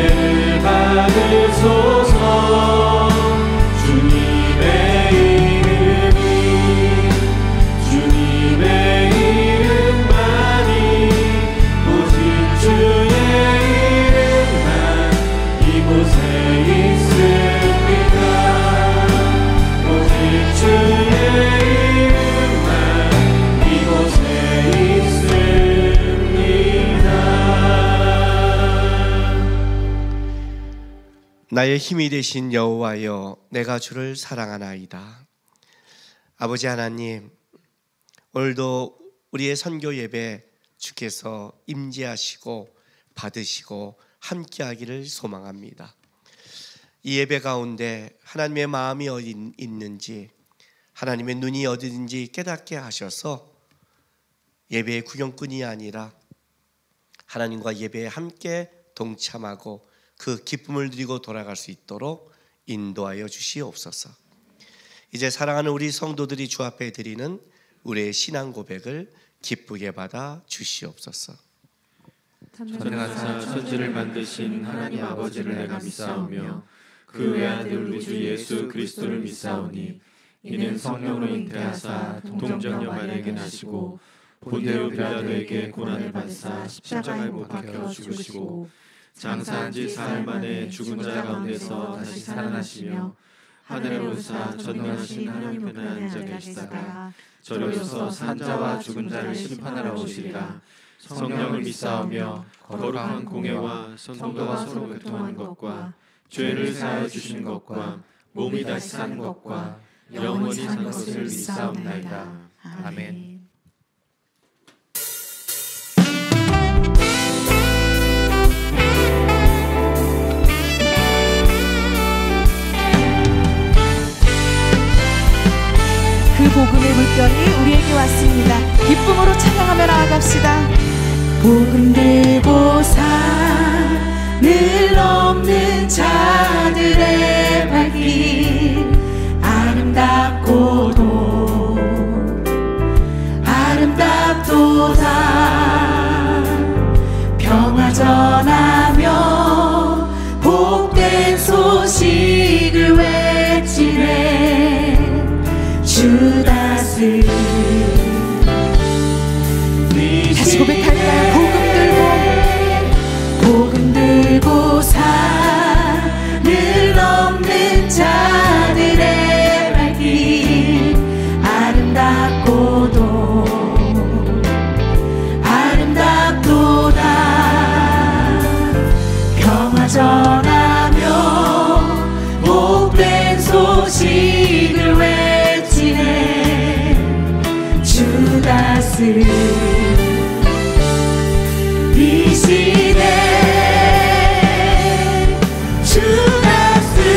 은혜를 받으소서. 주님의 이름이 주님의 이름만이 오직 주의 이름만 이곳에 있습니다. 오직 주의 이름만 이곳에 있습니다. 나의 힘이 되신 여호와여, 내가 주를 사랑하나이다. 아버지 하나님, 오늘도 우리의 선교 예배 주께서 임재하시고 받으시고 함께하기를 소망합니다. 이 예배 가운데 하나님의 마음이 어디 있는지, 하나님의 눈이 어디든지 깨닫게 하셔서 예배의 구경꾼이 아니라 하나님과 예배에 함께 동참하고 그 기쁨을 누리고 돌아갈 수 있도록 인도하여 주시옵소서. 이제 사랑하는 우리 성도들이 주 앞에 드리는 우리의 신앙 고백을 기쁘게 받아 주시옵소서. 전능하사 천지를 만드신 하나님 아버지를 내가 믿사오며 그 외아들 우리 주 예수 그리스도를 믿사오니 이는 성령으로 잉태하사 동정녀 마리아에게 나시고 본디오 빌라도에게 고난을 받으사 십자가에 못 박혀 죽으시고 장사한 지 사흘 만에 죽은 자 가운데서 다시 살아나시며 하늘에 오르사 전능하신 하나님 편에 앉아 계시다가 저리로서 산자와 죽은 자를 심판하러 오시리라. 성령을 믿사오며 거룩한 공예와 성도와 서로 교통하는 것과 죄를 사하여 주시는 것과 몸이 다시 사는 것과 영원히 사는 것을 믿사옵나이다. 아멘. 그 복음의 물결이 우리에게 왔습니다. 기쁨으로 찬양하며 나아갑시다. 복음 들고 산을 넘는 자들의 발길 아름답고도 아름답도다. 평화 전하며 복된 소식을 외치네. 주 다스리. 다시 고백할까요? 복음 들고 산을 넘는 자들의 발길 아름답고도 아름답도다. 평화 전하며 복된 소식을 외치네. 주 다스리시네. 주 다스리시네.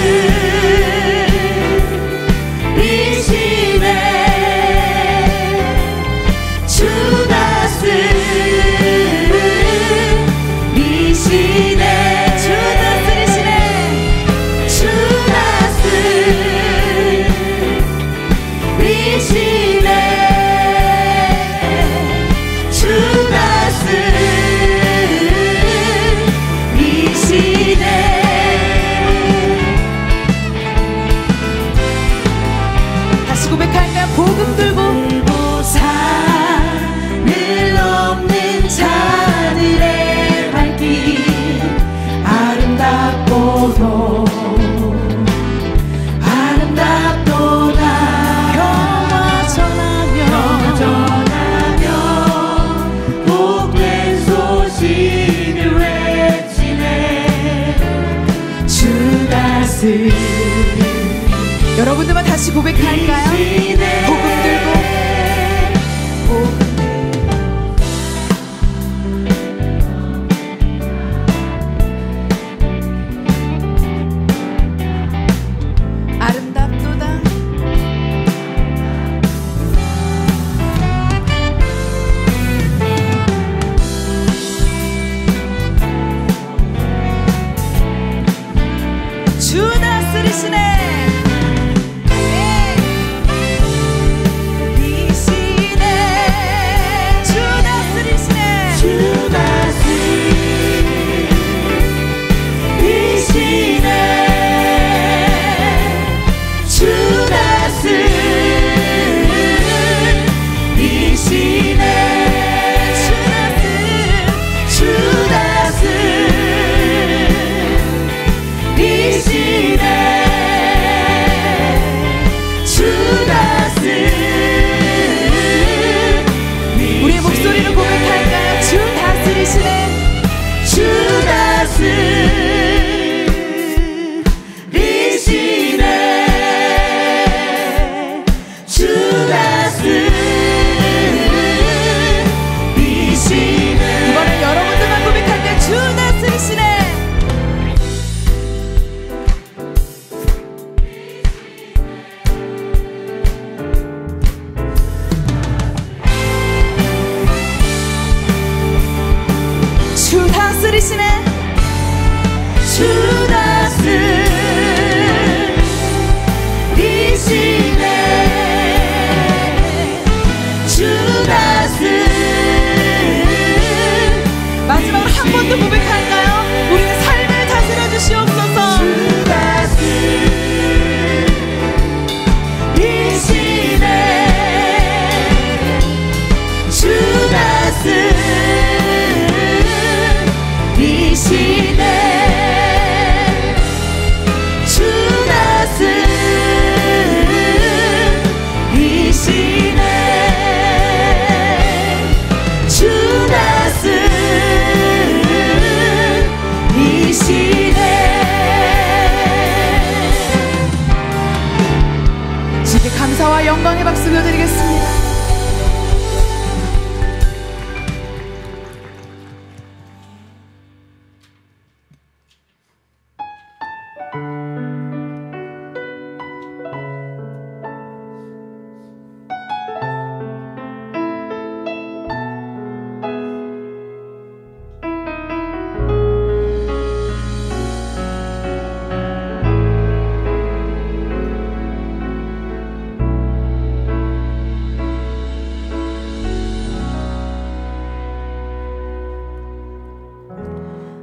주 다스리시네. 주 다스리시네. 주 다스리시네. 주 다스리시네. 다시 고백할까요? 복음 들고 산을 넘는 자들의 발길 아름답고도 아름답도다. 평화 전하며 복된 소식을 외치네. 주 다스리. 여러분들만 다시 고백할까요? 복음 들고 아름답도다. 주 다스리시네. 이시네. 마지막으로 한 번 더 고백할까요? 우리의 삶을 다스려 주시옵소서. 주 다스리시네. 주 다스리시네. 주 다스리시네. 주 다스리시네. 주께 감사와 영광의 박수 드리겠습니다.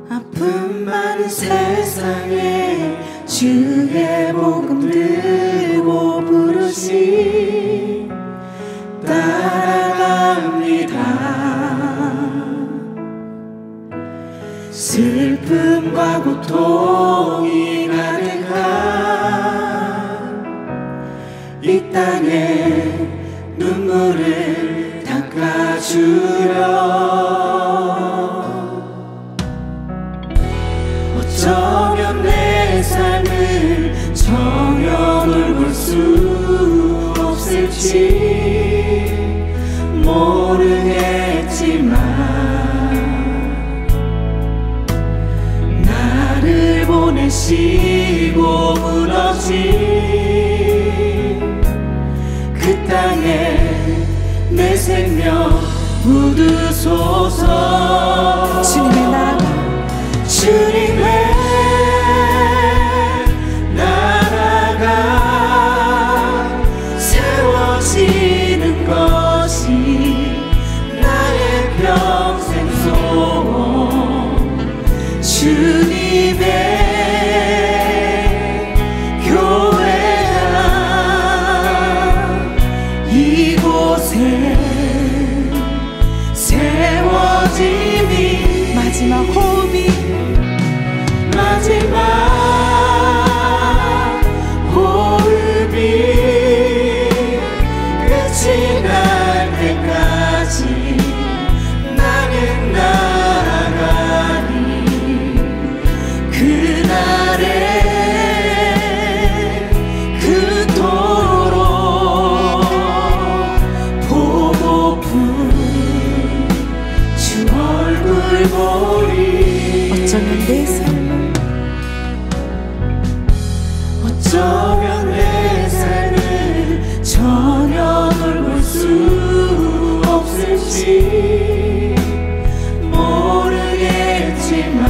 아픔 많은 세상에 주의 복음 들고 부르시 따라갑니다. 슬픔과 고통이 가득한 이 땅에 눈물을 닦아주려 어쩌면 내 삶을 전혀 볼 수 없을지 모르겠지만 나를 보내시고 무너진 그 땅에 내 생명 묻으소서. 주님의 나라 주님의 나라가 세워지는 것이 나의 평생 소원. 주님의 교회가 이곳에 세워지니 마지막 호흡이 마지막 호흡이 끝이 날 때까지 나는 나아가니 그날에 그토록 보고픈 주 얼굴 보리. 어쩌면 내 삶을 어쩌면 내 삶을 전혀 돌볼 수 없을지 모르겠지만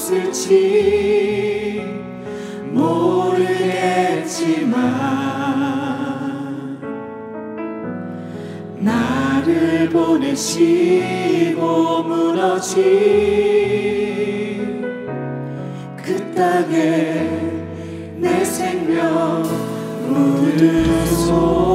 없을지 모르겠지만 나를 보내시고 무너진 그 땅에 내 생명 묻으소서.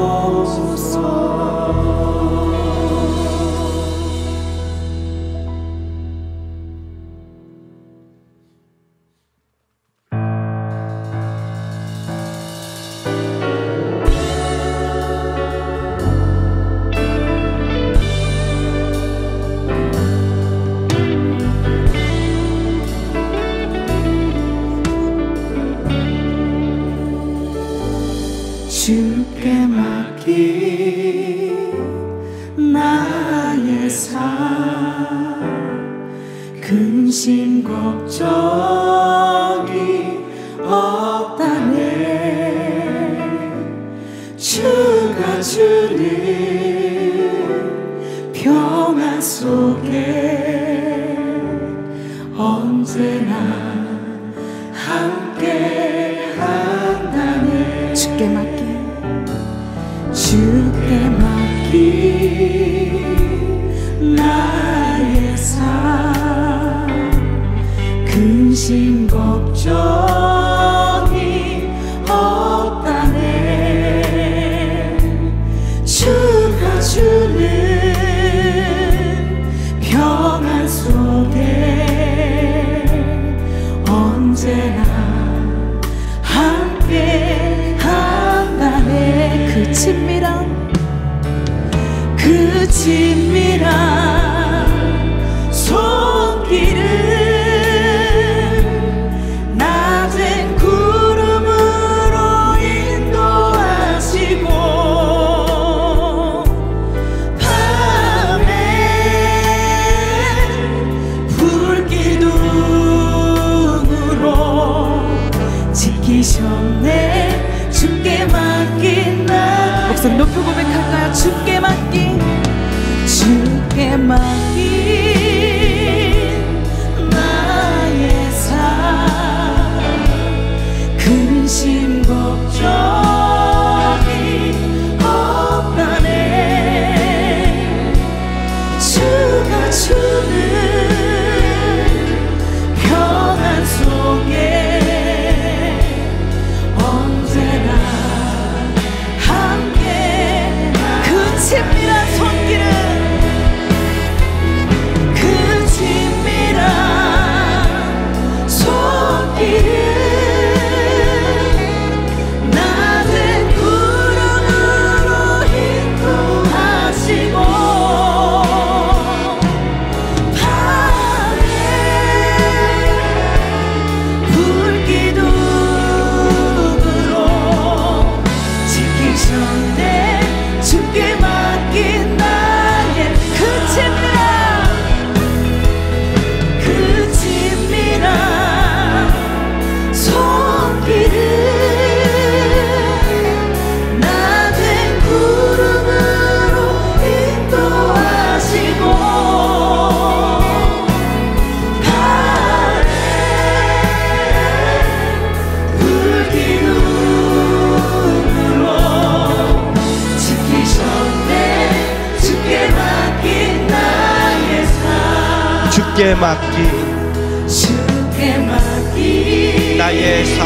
주께 맡긴 나의 삶 근심 걱정이 없다네. 주가 주는 평안 속에 언제나 함께 한다네. 주께 맡긴 나의 삶 근심 걱정이 없다네. 주가 주는 평안 속에 언제나 함께 한다네. 그 친밀한 손길은 낮은 구름으로 인도하시고 밤에 불기둥으로 지키셨네. 주께 맡긴 나. 목소리 높여 고백할까요? 주께 맡긴 나의 삶 근심 걱정이 없다네. 주가 주는 평안 속에 언제나 함께. 그 친밀한 손길은 낮은 구름으로 인도하시고 밤에 불기둥으로 지키셨네. 주께 맡긴 나의 그 친밀한 손길은 낮은 구름으로 인도하시고 밤에 불기둥으로 지키셨네. 주께 맡긴 나의 삶. 주께 맡긴 나의 삶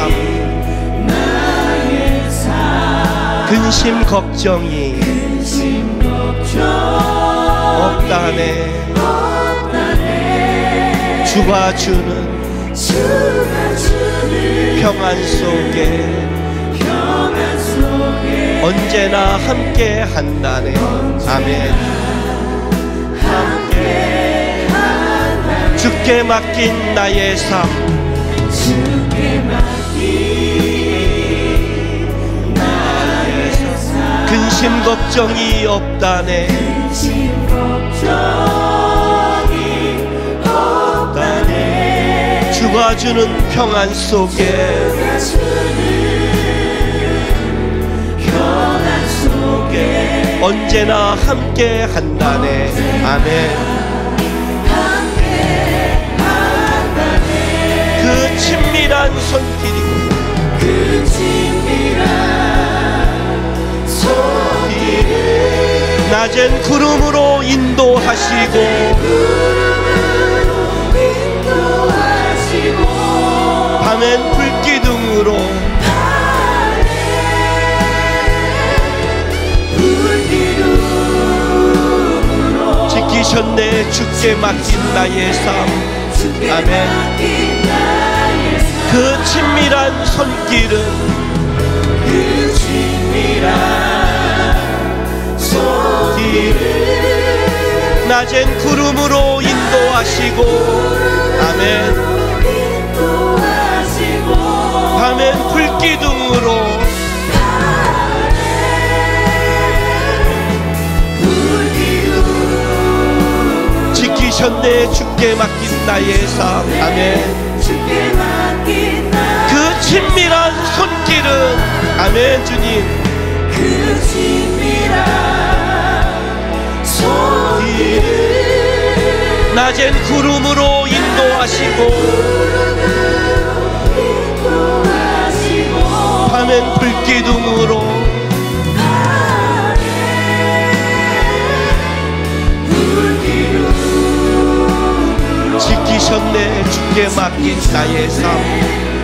근심 걱정이 없다네. 주가 주는 평안 속에 언제나 함께 한다네. 아멘. 주께 맡긴 나의 삶 근심 걱정이 없다네. 주가 주는 평안 속에 언제나 함께 한다네. 아멘. 손길이고 그 친밀한 손길을 낮은 구름으로 인도하시고 인도하시고 밤엔 불기둥으로 불기둥으로 지키셨네. 주께 맡긴 나의 삶. 아멘. 그 친밀한 손길은 그 친밀한 손길을 낮은 구름으로 인도하시고 아멘. 인도하시고 밤엔 불기둥으로 지키셨네. 주께 맡긴 나의 삶. 아멘. 주께 맡긴 그 친밀한 손길은 아멘. 주님 그 친밀한 손길을 낮은 구름으로 인도하시고 인도하시고 밤엔 불기둥으로 지키셨네. 주께 맡긴 나의 삶.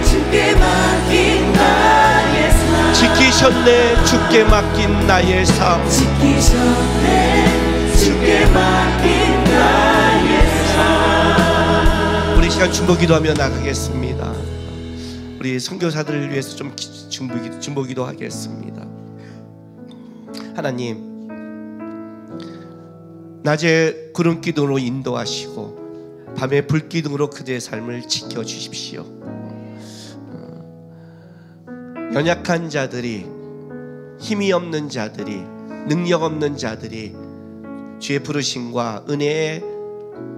주께 맡긴 나의 삶 지키셨네. 주께 맡긴 나의 삶. 지키셨네 주께 맡긴 나의 삶 우리 시간 중보기도하며 나가겠습니다. 우리 선교사들을 위해서 좀 중보기도 하겠습니다. 하나님, 낮에 구름기둥으로 인도하시고 밤에 불기둥으로 그대의 삶을 지켜주십시오. 연약한 자들이, 힘이 없는 자들이, 능력 없는 자들이 주의 부르심과 은혜에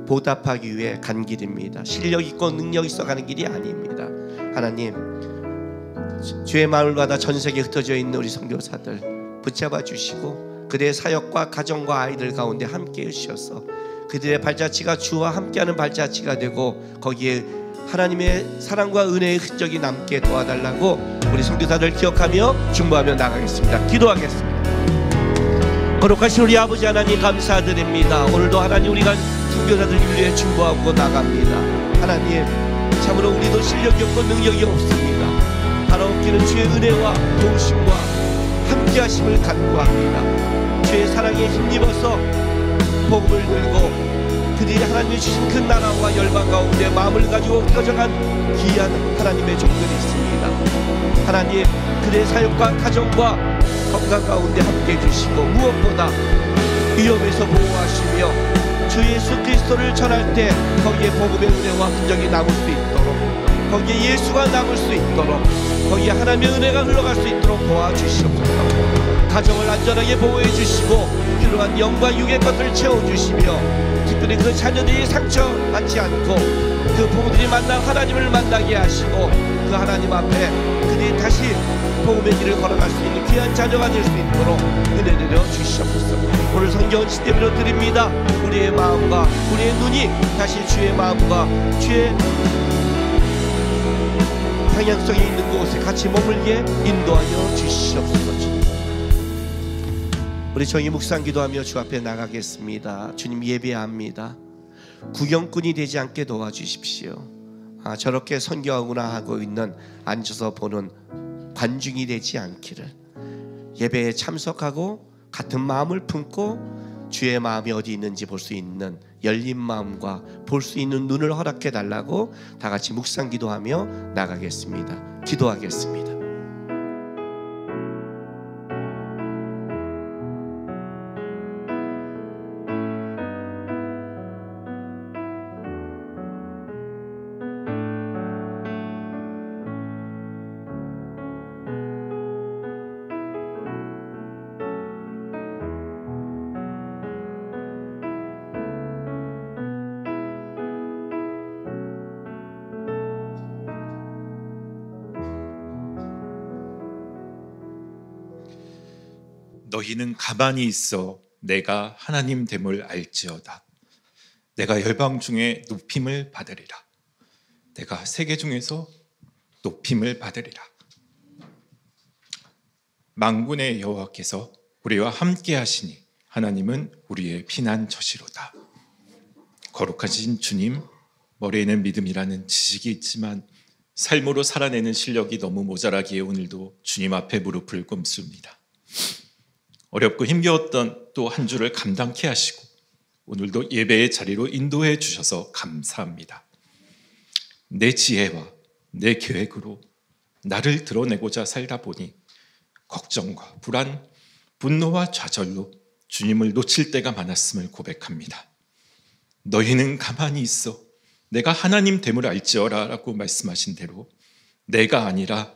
보답하기 위해 간 길입니다. 실력 있고 능력 있어 가는 길이 아닙니다. 하나님, 주의 마음을 받아 전 세계에 흩어져 있는 우리 선교사들 붙잡아 주시고 그들의 사역과 가정과 아이들 가운데 함께 해주셔서 그들의 발자취가 주와 함께하는 발자취가 되고 거기에 하나님의 사랑과 은혜의 흔적이 남게 도와달라고 우리 선교사들 기억하며 중보하며 나가겠습니다. 기도하겠습니다. 거룩하신 우리 아버지 하나님 감사드립니다. 오늘도 하나님 우리가 선교사들을 위해 중보하고 나갑니다. 하나님, 참으로 우리도 실력이 없고 능력이 없습니다. 바라옵기는 주의 은혜와 도우심과 함께하심을 간구합니다. 주의 사랑에 힘입어서 복음을 들고 그들이 하나님이 주신 그 나라와 열방 가운데 마음을 가지고 흩어져간 귀한 하나님의 종들이 있습니다. 하나님, 그들의 사역과 가정과 건강 가운데 함께해 주시고 무엇보다 위험에서 보호하시며 주 예수 그리스도를 전할 때 거기에 복음의 은혜와 흔적이 남을 수 있도록, 거기에 예수가 남을 수 있도록, 거기에 하나님의 은혜가 흘러갈 수 있도록 도와주시옵소서. 가정을 안전하게 보호해 주시고 필요한 영과 육의 것을 채워주시며 특별히 그 자녀들이 상처받지 않고 그 부모들이 만나 하나님을 만나게 하시고 그 하나님 앞에 그들이 다시 복음의 길을 걸어갈 수 있는 귀한 자녀가 될 수 있도록 은혜 내려 주시옵소서. 오늘 성경은 시대비로 드립니다. 우리의 마음과 우리의 눈이 다시 주의 마음과 주의 방향성이 있는 곳에 같이 머물게 인도하여 주시옵소서. 우리 정의 묵상 기도하며 주 앞에 나가겠습니다. 주님, 예배합니다. 구경꾼이 되지 않게 도와주십시오. 저렇게 선교하구나 하고 있는 앉아서 보는 관중이 되지 않기를, 예배에 참석하고 같은 마음을 품고 주의 마음이 어디 있는지 볼 수 있는 열린 마음과 볼 수 있는 눈을 허락해 달라고 다 같이 묵상 기도하며 나가겠습니다. 기도하겠습니다. 너희는 가만히 있어 내가 하나님 됨을 알지어다. 내가 열방 중에 높임을 받으리라. 내가 세계 중에서 높임을 받으리라. 만군의 여호와께서 우리와 함께 하시니 하나님은 우리의 피난처시로다. 거룩하신 주님, 머리에는 믿음이라는 지식이 있지만 삶으로 살아내는 실력이 너무 모자라기에 오늘도 주님 앞에 무릎을 꿇습니다. 어렵고 힘겨웠던 또 한 주를 감당케 하시고 오늘도 예배의 자리로 인도해 주셔서 감사합니다. 내 지혜와 내 계획으로 나를 드러내고자 살다 보니 걱정과 불안, 분노와 좌절로 주님을 놓칠 때가 많았음을 고백합니다. 너희는 가만히 있어 내가 하나님 됨을 알지어라 라고 말씀하신 대로 내가 아니라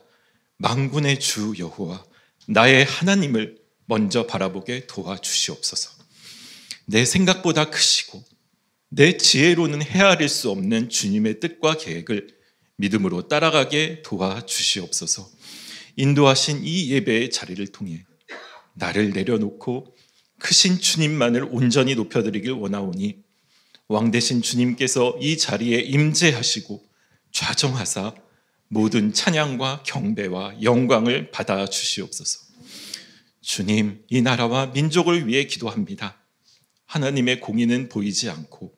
만군의 주 여호와 나의 하나님을 먼저 바라보게 도와주시옵소서. 내 생각보다 크시고 내 지혜로는 헤아릴 수 없는 주님의 뜻과 계획을 믿음으로 따라가게 도와주시옵소서. 인도하신 이 예배의 자리를 통해 나를 내려놓고 크신 주님만을 온전히 높여드리길 원하오니 왕 되신 주님께서 이 자리에 임재하시고 좌정하사 모든 찬양과 경배와 영광을 받아 주시옵소서. 주님, 이 나라와 민족을 위해 기도합니다. 하나님의 공의는 보이지 않고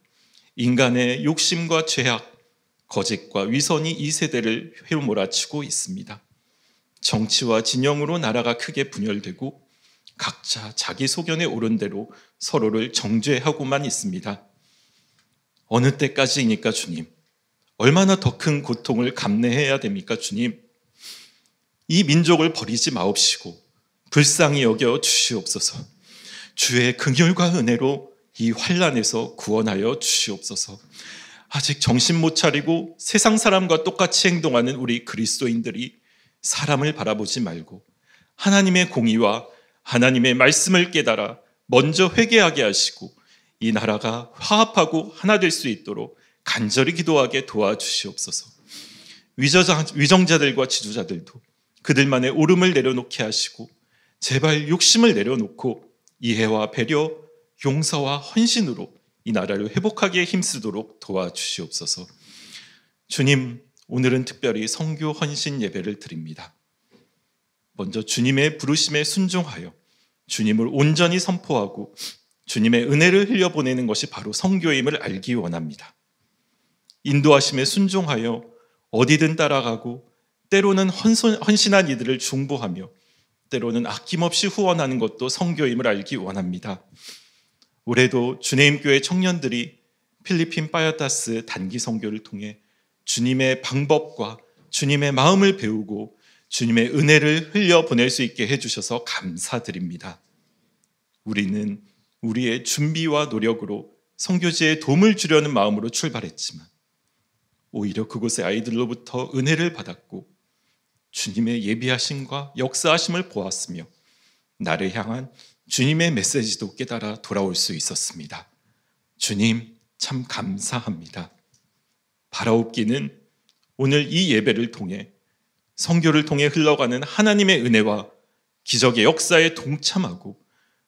인간의 욕심과 죄악, 거짓과 위선이 이 세대를 휘몰아치고 있습니다. 정치와 진영으로 나라가 크게 분열되고 각자 자기 소견에 오른 대로 서로를 정죄하고만 있습니다. 어느 때까지입니까, 주님? 얼마나 더 큰 고통을 감내해야 됩니까, 주님? 이 민족을 버리지 마옵시고 불쌍히 여겨 주시옵소서. 주의 긍휼과 은혜로 이 환난에서 구원하여 주시옵소서. 아직 정신 못 차리고 세상 사람과 똑같이 행동하는 우리 그리스도인들이 사람을 바라보지 말고 하나님의 공의와 하나님의 말씀을 깨달아 먼저 회개하게 하시고 이 나라가 화합하고 하나 될 수 있도록 간절히 기도하게 도와주시옵소서. 위정자들과 지도자들도 그들만의 오름을 내려놓게 하시고 제발 욕심을 내려놓고 이해와 배려, 용서와 헌신으로 이 나라를 회복하기에 힘쓰도록 도와주시옵소서. 주님, 오늘은 특별히 선교 헌신 예배를 드립니다. 먼저 주님의 부르심에 순종하여 주님을 온전히 선포하고 주님의 은혜를 흘려보내는 것이 바로 선교임을 알기 원합니다. 인도하심에 순종하여 어디든 따라가고 때로는 헌신한 이들을 중보하며 때로는 아낌없이 후원하는 것도 선교임을 알기 원합니다. 올해도 주님교회 청년들이 필리핀 파야타스 단기 선교를 통해 주님의 방법과 주님의 마음을 배우고 주님의 은혜를 흘려보낼 수 있게 해주셔서 감사드립니다. 우리는 우리의 준비와 노력으로 선교지에 도움을 주려는 마음으로 출발했지만 오히려 그곳의 아이들로부터 은혜를 받았고 주님의 예비하심과 역사하심을 보았으며 나를 향한 주님의 메시지도 깨달아 돌아올 수 있었습니다. 주님, 참 감사합니다. 바라옵기는 오늘 이 예배를 통해 선교를 통해 흘러가는 하나님의 은혜와 기적의 역사에 동참하고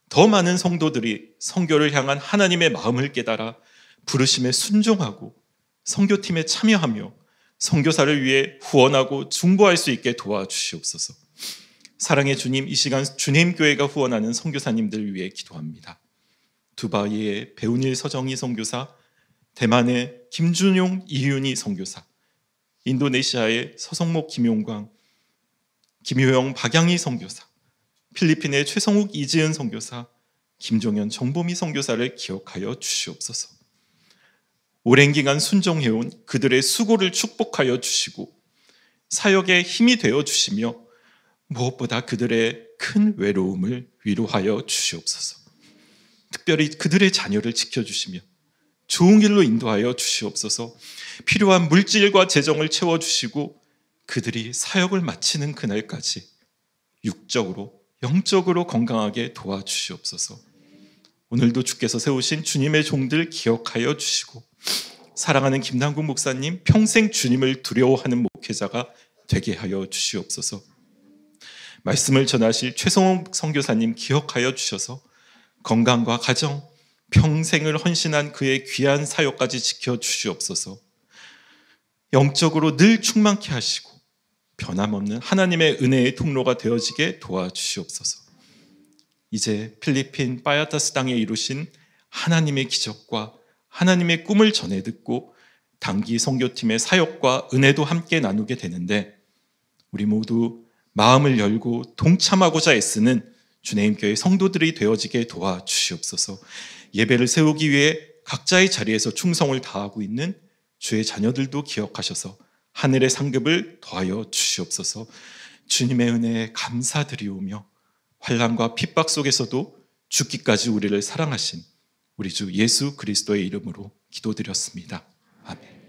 더 많은 성도들이 선교를 향한 하나님의 마음을 깨달아 부르심에 순종하고 선교팀에 참여하며 선교사를 위해 후원하고 중보할 수 있게 도와주시옵소서. 사랑의 주님, 이 시간 주님교회가 후원하는 선교사님들을 위해 기도합니다. 두바이의 배운일 서정희 선교사, 대만의 김준용 이윤희 선교사, 인도네시아의 서성목 김용광, 김효영 박양희 선교사, 필리핀의 최성욱 이지은 선교사, 김종현 정보미 선교사를 기억하여 주시옵소서. 오랜 기간 순종해온 그들의 수고를 축복하여 주시고 사역에 힘이 되어 주시며 무엇보다 그들의 큰 외로움을 위로하여 주시옵소서. 특별히 그들의 자녀를 지켜주시며 좋은 길로 인도하여 주시옵소서. 필요한 물질과 재정을 채워주시고 그들이 사역을 마치는 그날까지 육적으로 영적으로 건강하게 도와주시옵소서. 오늘도 주께서 세우신 주님의 종들 기억하여 주시고 사랑하는 김남국 목사님 평생 주님을 두려워하는 목회자가 되게 하여 주시옵소서. 말씀을 전하실 최성욱 선교사님 기억하여 주셔서 건강과 가정, 평생을 헌신한 그의 귀한 사역까지 지켜주시옵소서. 영적으로 늘 충만케 하시고 변함없는 하나님의 은혜의 통로가 되어지게 도와주시옵소서. 이제 필리핀 파야타스 땅에 이루신 하나님의 기적과 하나님의 꿈을 전해 듣고 단기 선교팀의 사역과 은혜도 함께 나누게 되는데, 우리 모두 마음을 열고 동참하고자 애쓰는 주님교회 성도들이 되어지게 도와주시옵소서. 예배를 세우기 위해 각자의 자리에서 충성을 다하고 있는 주의 자녀들도 기억하셔서 하늘의 상급을 더하여 주시옵소서. 주님의 은혜에 감사드리오며 환난과 핍박 속에서도 죽기까지 우리를 사랑하신 우리 주 예수 그리스도의 이름으로 기도드렸습니다. 아멘.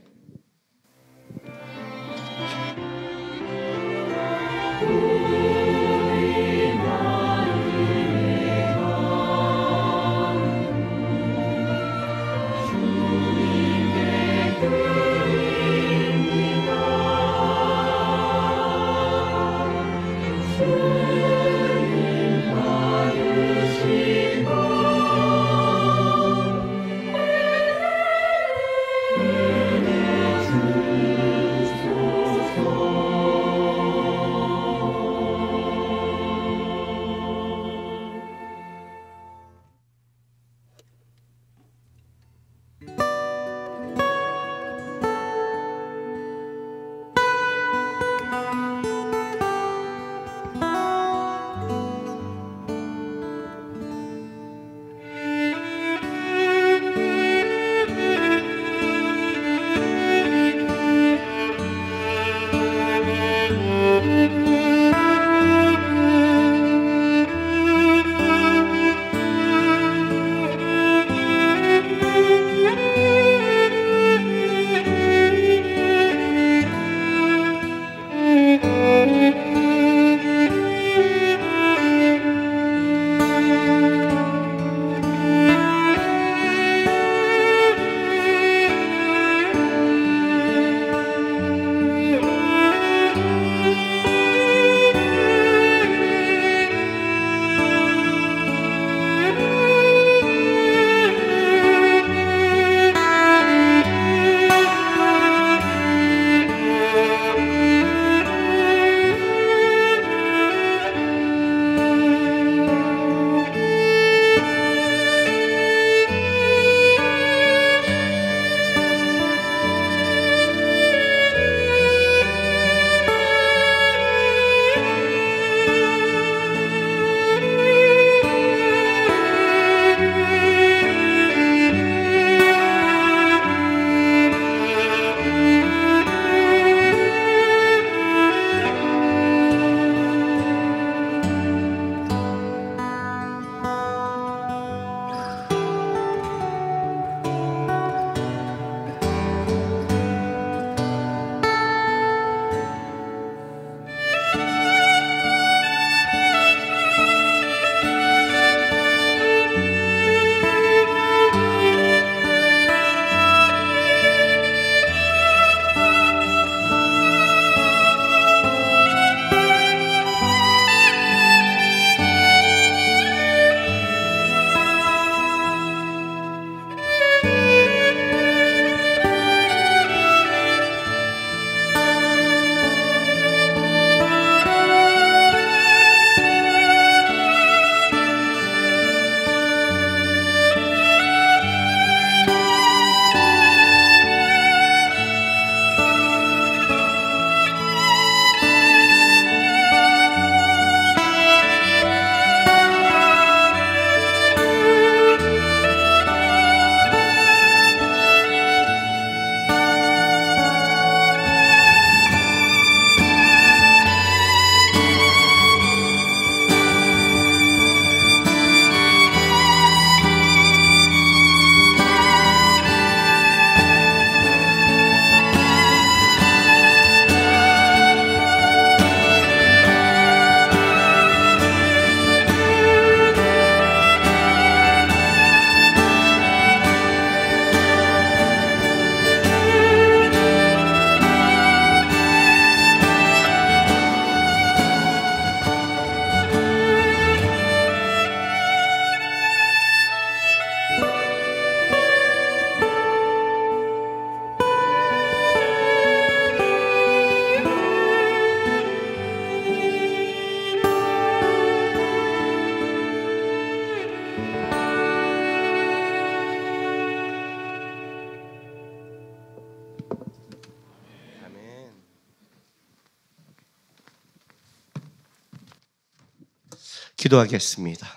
기도하겠습니다.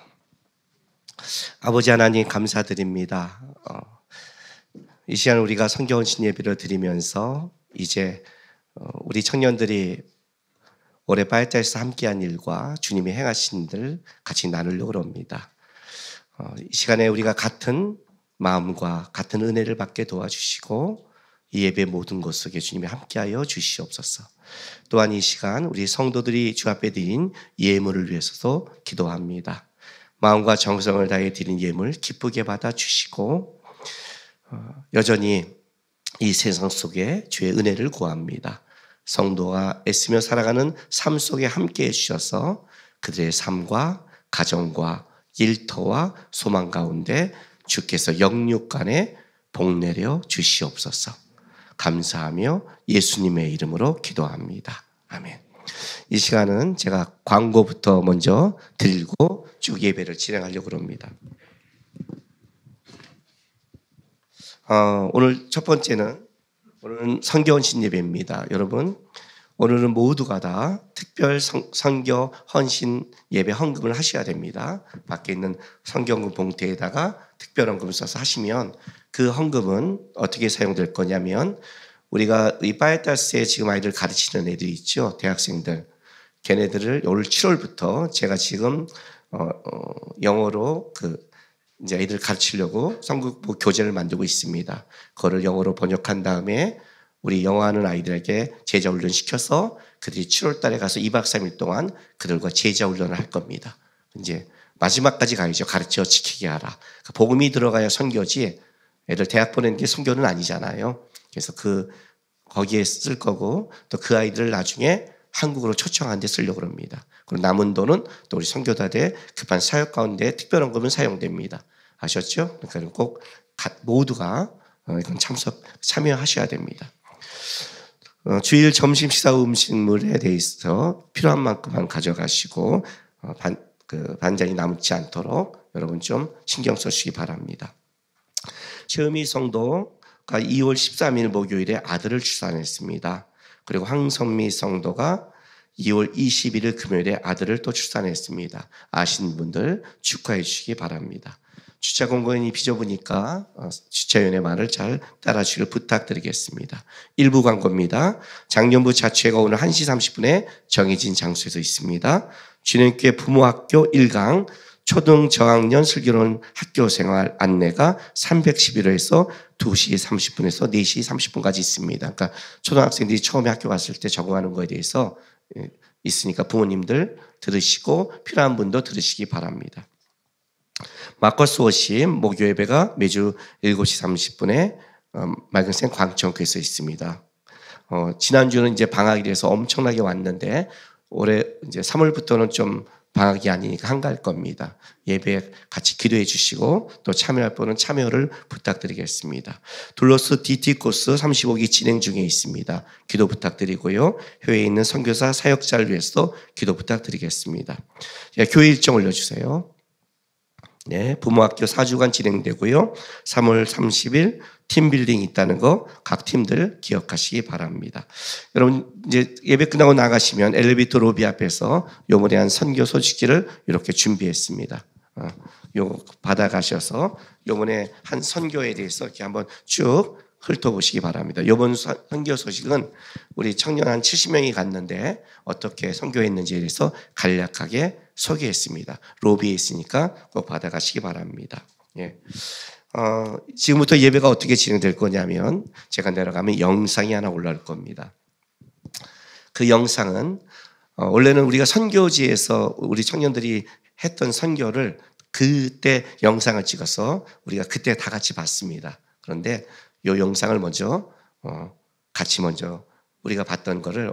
아버지 하나님 감사드립니다. 이 시간 우리가 성경헌신 예배를 드리면서 이제 우리 청년들이 올해 바이탈에서 함께한 일과 주님이 행하신 일 같이 나누려고 합니다. 이 시간에 우리가 같은 마음과 같은 은혜를 받게 도와주시고 이 예배 모든 것 속에 주님이 함께하여 주시옵소서. 또한 이 시간 우리 성도들이 주 앞에 드린 예물을 위해서도 기도합니다. 마음과 정성을 다해 드린 예물 기쁘게 받아주시고 여전히 이 세상 속에 주의 은혜를 구합니다. 성도가 애쓰며 살아가는 삶 속에 함께해 주셔서 그들의 삶과 가정과 일터와 소망 가운데 주께서 영육간에 복 내려 주시옵소서. 감사하며 예수님의 이름으로 기도합니다. 아멘. 이 시간은 제가 광고부터 먼저 드리고 쭉 예배를 진행하려고 합니다. 오늘 첫 번째는 오늘은 성경헌신 예배입니다. 여러분, 오늘은 모두가 다 특별 선교 헌신 예배 헌금을 하셔야 됩니다. 밖에 있는 성경금 봉투에다가 특별 헌금을 써서 하시면 그 헌금은 어떻게 사용될 거냐면 우리가 이 파에타스에 지금 아이들 가르치는 애들이 있죠. 대학생들. 걔네들을 올 7월부터 제가 지금 영어로 이제 아이들 가르치려고 성국부 교재를 만들고 있습니다. 그거를 영어로 번역한 다음에 우리 영어하는 아이들에게 제자 훈련 시켜서 그들이 7월 달에 가서 2박 3일 동안 그들과 제자 훈련을 할 겁니다. 이제 마지막까지 가야죠. 가르쳐 지키게 하라. 복음이 들어가야 선교지 애들 대학 보내는 게 선교는 아니잖아요. 그래서 거기에 쓸 거고 또 그 아이들을 나중에 한국으로 초청한 데 쓰려고 합니다. 그리고 남은 돈은 또 우리 선교단의 급한 사역 가운데 특별헌금은 사용됩니다. 아셨죠? 그러니까 꼭 모두가 이건 참여하셔야 됩니다. 주일 점심 식사 음식물에 대해서 필요한 만큼만 가져가시고 반찬이 남지 않도록 여러분 좀 신경 써주시기 바랍니다. 최은미 성도가 2월 13일 목요일에 아들을 출산했습니다. 그리고 황선미 성도가 2월 21일 금요일에 아들을 또 출산했습니다. 아시는 분들 축하해 주시기 바랍니다. 주차 공간이 비좁으니까 주차위원의 말을 잘 따라주시길 부탁드리겠습니다. 일부 광고입니다. 장년부 자취회가 오늘 1시 30분에 정해진 장소에서 있습니다. 주님교회 부모학교 1강 초등 저학년 슬기로운 학교생활 안내가 311호에서 2시 30분에서 4시 30분까지 있습니다. 그러니까 초등학생들이 처음에 학교 갔을 때 적응하는 거에 대해서 있으니까 부모님들 들으시고 필요한 분도 들으시기 바랍니다. 마커스 워십 목요 예배가 매주 7시 30분에 맑은생 광천교회에서 있습니다. 지난주는 이제 방학이라서 엄청나게 왔는데 올해 이제 3월부터는 좀 방학이 아니니까 한가할 겁니다. 예배에 같이 기도해 주시고 또 참여할 분은 참여를 부탁드리겠습니다. 둘러스 DT 코스 35기 진행 중에 있습니다. 기도 부탁드리고요. 교회에 있는 선교사 사역자를 위해서 기도 부탁드리겠습니다. 교회 일정 올려주세요. 네, 부모학교 4주간 진행되고요. 3월 30일 팀빌딩 있다는 거 각 팀들 기억하시기 바랍니다. 여러분 이제 예배 끝나고 나가시면 엘리베이터 로비 앞에서 요번에 한 선교 소식지를 이렇게 준비했습니다. 요거 받아가셔서 요번에 한 선교에 대해서 이렇게 한번 쭉 훑어보시기 바랍니다. 이번 선교 소식은 우리 청년 한 70명이 갔는데 어떻게 선교했는지에 대해서 간략하게 소개했습니다. 로비에 있으니까 꼭 받아가시기 바랍니다. 예. 지금부터 예배가 어떻게 진행될 거냐면 제가 내려가면 영상이 하나 올라올 겁니다. 그 영상은 원래는 우리가 선교지에서 우리 청년들이 했던 선교를 그때 영상을 찍어서 우리가 그때 다 같이 봤습니다. 그런데 이 영상을 먼저 같이 먼저 우리가 봤던 거를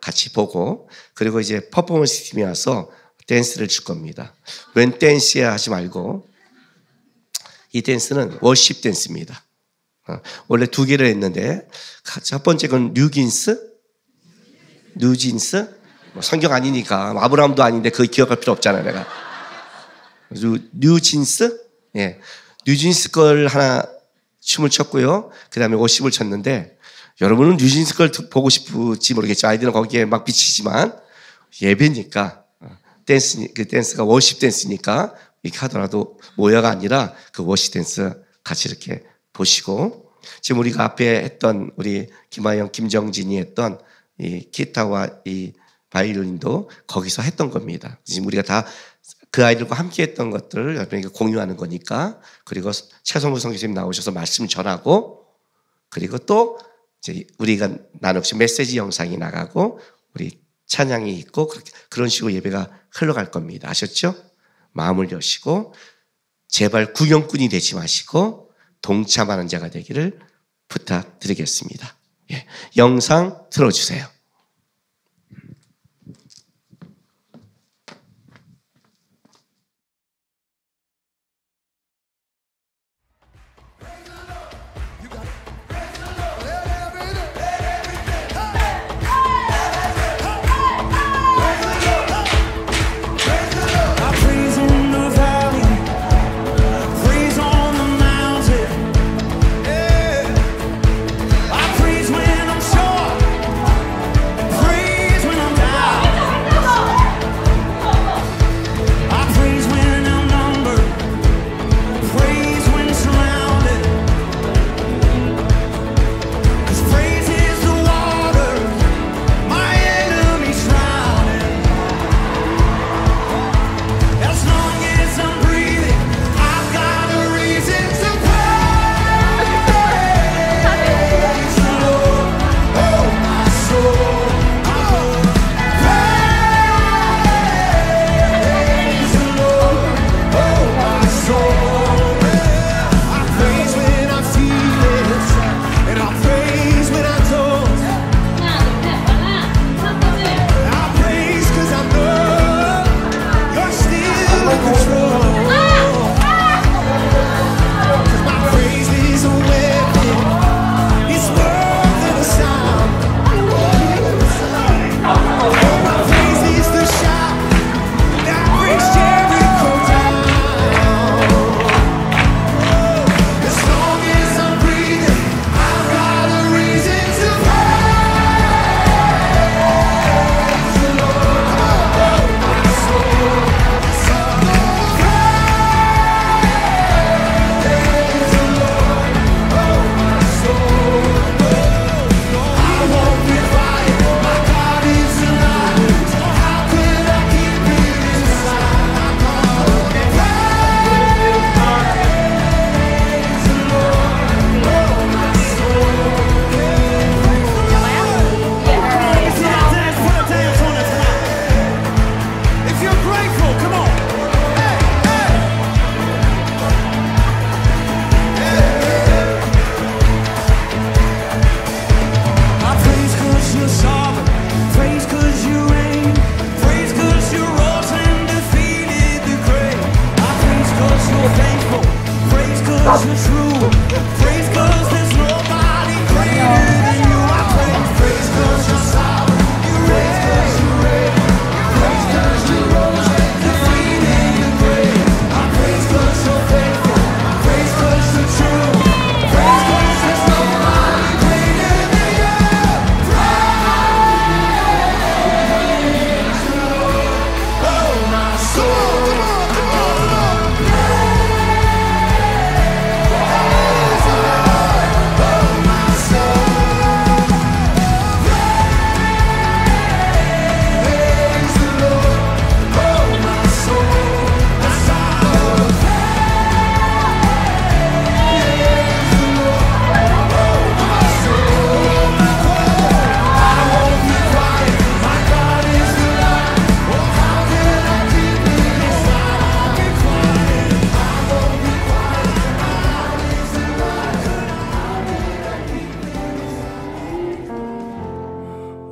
같이 보고 그리고 이제 퍼포먼스 팀이 와서 댄스를 줄 겁니다. 웬 댄스야 하지 말고 이 댄스는 워십 댄스입니다. 원래 2개를 했는데 첫 번째 건 뉴진스 뭐 성경 아니니까 아브라함도 아닌데 그거 기억할 필요 없잖아요. 내가 뉴진스 뉴진스 걸 하나 춤을 췄고요. 그 다음에 워십을 췄는데 여러분은 뉴진스 걸 보고 싶을지 모르겠죠. 아이들은 거기에 막 비치지만 예배니까 댄스가 워십 댄스니까 이렇게 하더라도 모여가 아니라 그 워십 댄스 같이 이렇게 보시고, 지금 우리가 앞에 했던 우리 김하영, 김정진이 했던 이 기타와 이 바이올린도 거기서 했던 겁니다. 지금 우리가 다 그 아이들과 함께 했던 것들을 여러분에게 공유하는 거니까. 그리고 최성무 선교사님 나오셔서 말씀 전하고, 그리고 또 이제 우리가 나누신 메시지 영상이 나가고 우리 찬양이 있고, 그런 식으로 예배가 흘러갈 겁니다. 아셨죠? 마음을 여시고 제발 구경꾼이 되지 마시고 동참하는 자가 되기를 부탁드리겠습니다. 예, 영상 틀어주세요.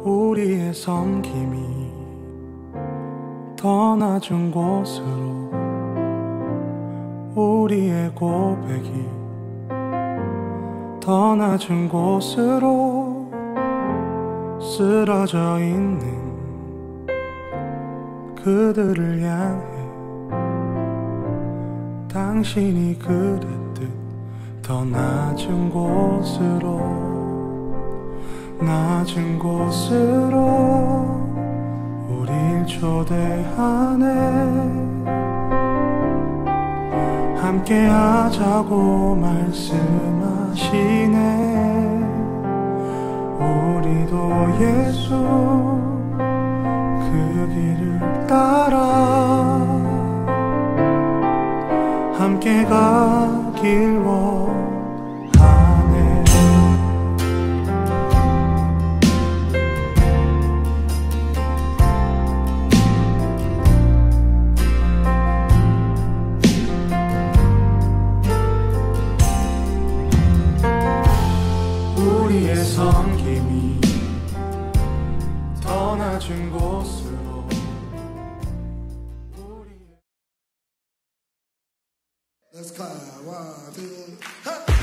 우리의 섬김이 더 낮은 곳으로, 우리의 고백이 더 낮은 곳으로 쓰러져 있는 그들을 향해 당신이 그랬듯 더 낮은 곳으로, 낮은 곳으로 우릴 초대하네. 함께 하자고 말씀하시네. 우리도 예수 그 길을 따라 함께 가길 원하네. 우리의 섬김이 더 낮은 곳으로 Let's climb. 1, 2, hey!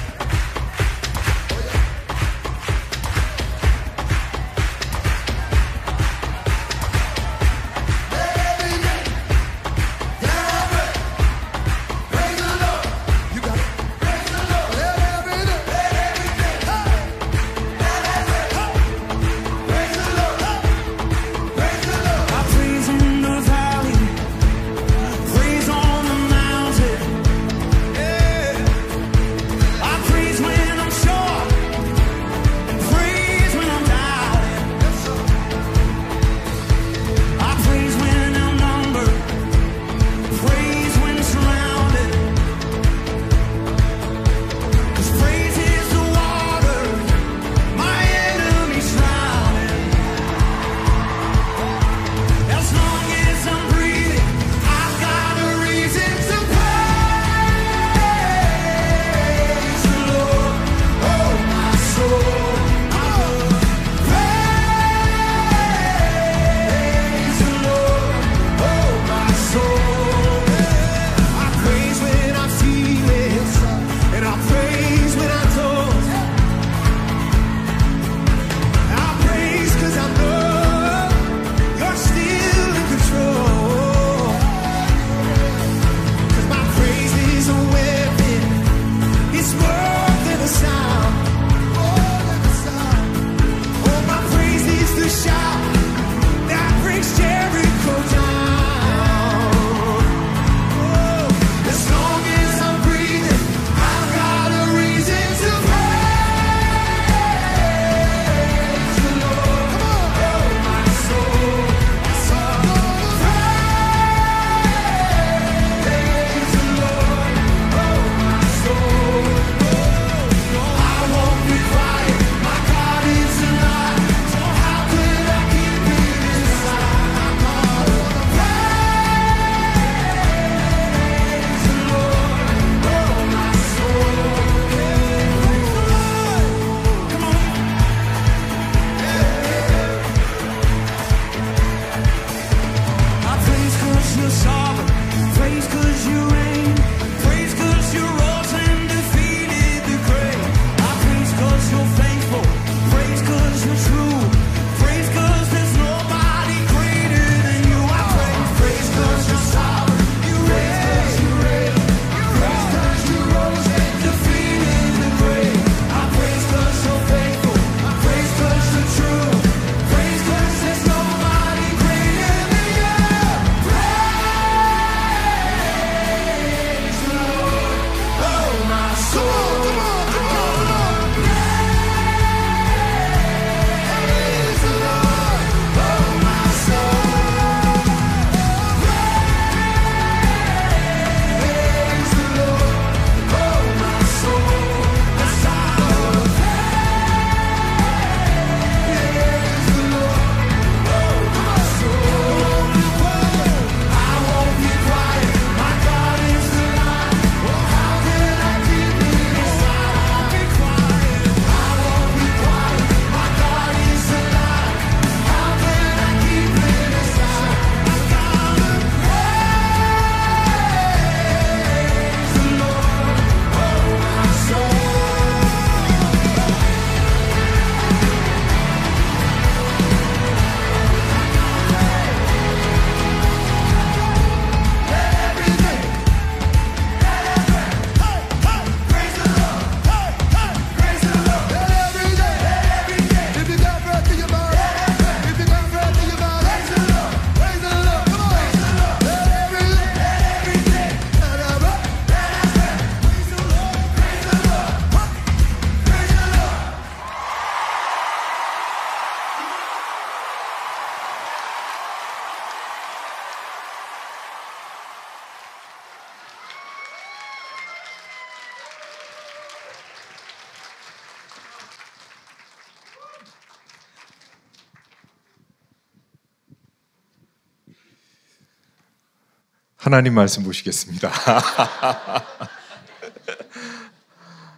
하나님 말씀 보시겠습니다.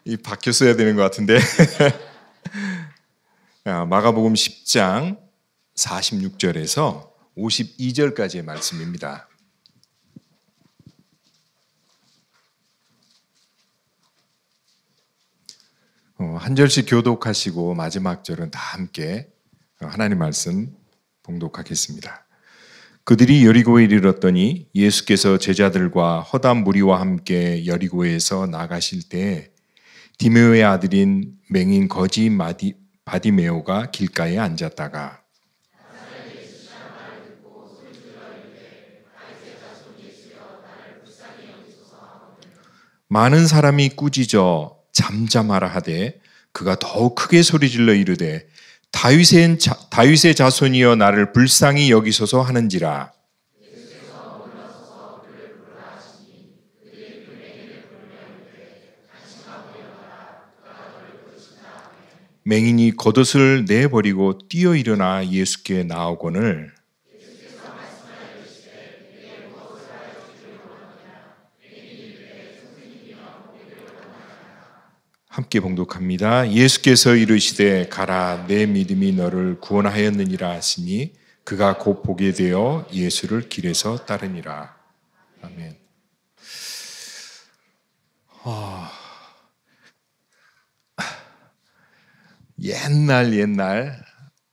이 바뀌어 써야 되는 것 같은데. 마가복음 10장 46절에서 52절까지의 말씀입니다. 한 절씩 교독하시고 마지막 절은 다 함께 하나님 말씀 봉독하겠습니다. 그들이 여리고에 이르렀더니 예수께서 제자들과 허다한 무리와 함께 여리고에서 나가실 때 디메오의 아들인 맹인 거지 바디메오가 길가에 앉았다가 많은 사람이 꾸짖어 잠잠하라 하되 그가 더욱 크게 소리질러 이르되 다윗의 자손이여 나를 불쌍히 여기소서 하는지라. 맹인이 겉옷을 내버리고 뛰어 일어나 예수께 나오거늘 함께 봉독합니다. 예수께서 이르시되 가라 내 믿음이 너를 구원하였느니라 하시니 그가 곧 보게 되어 예수를 길에서 따르니라. 아멘. 옛날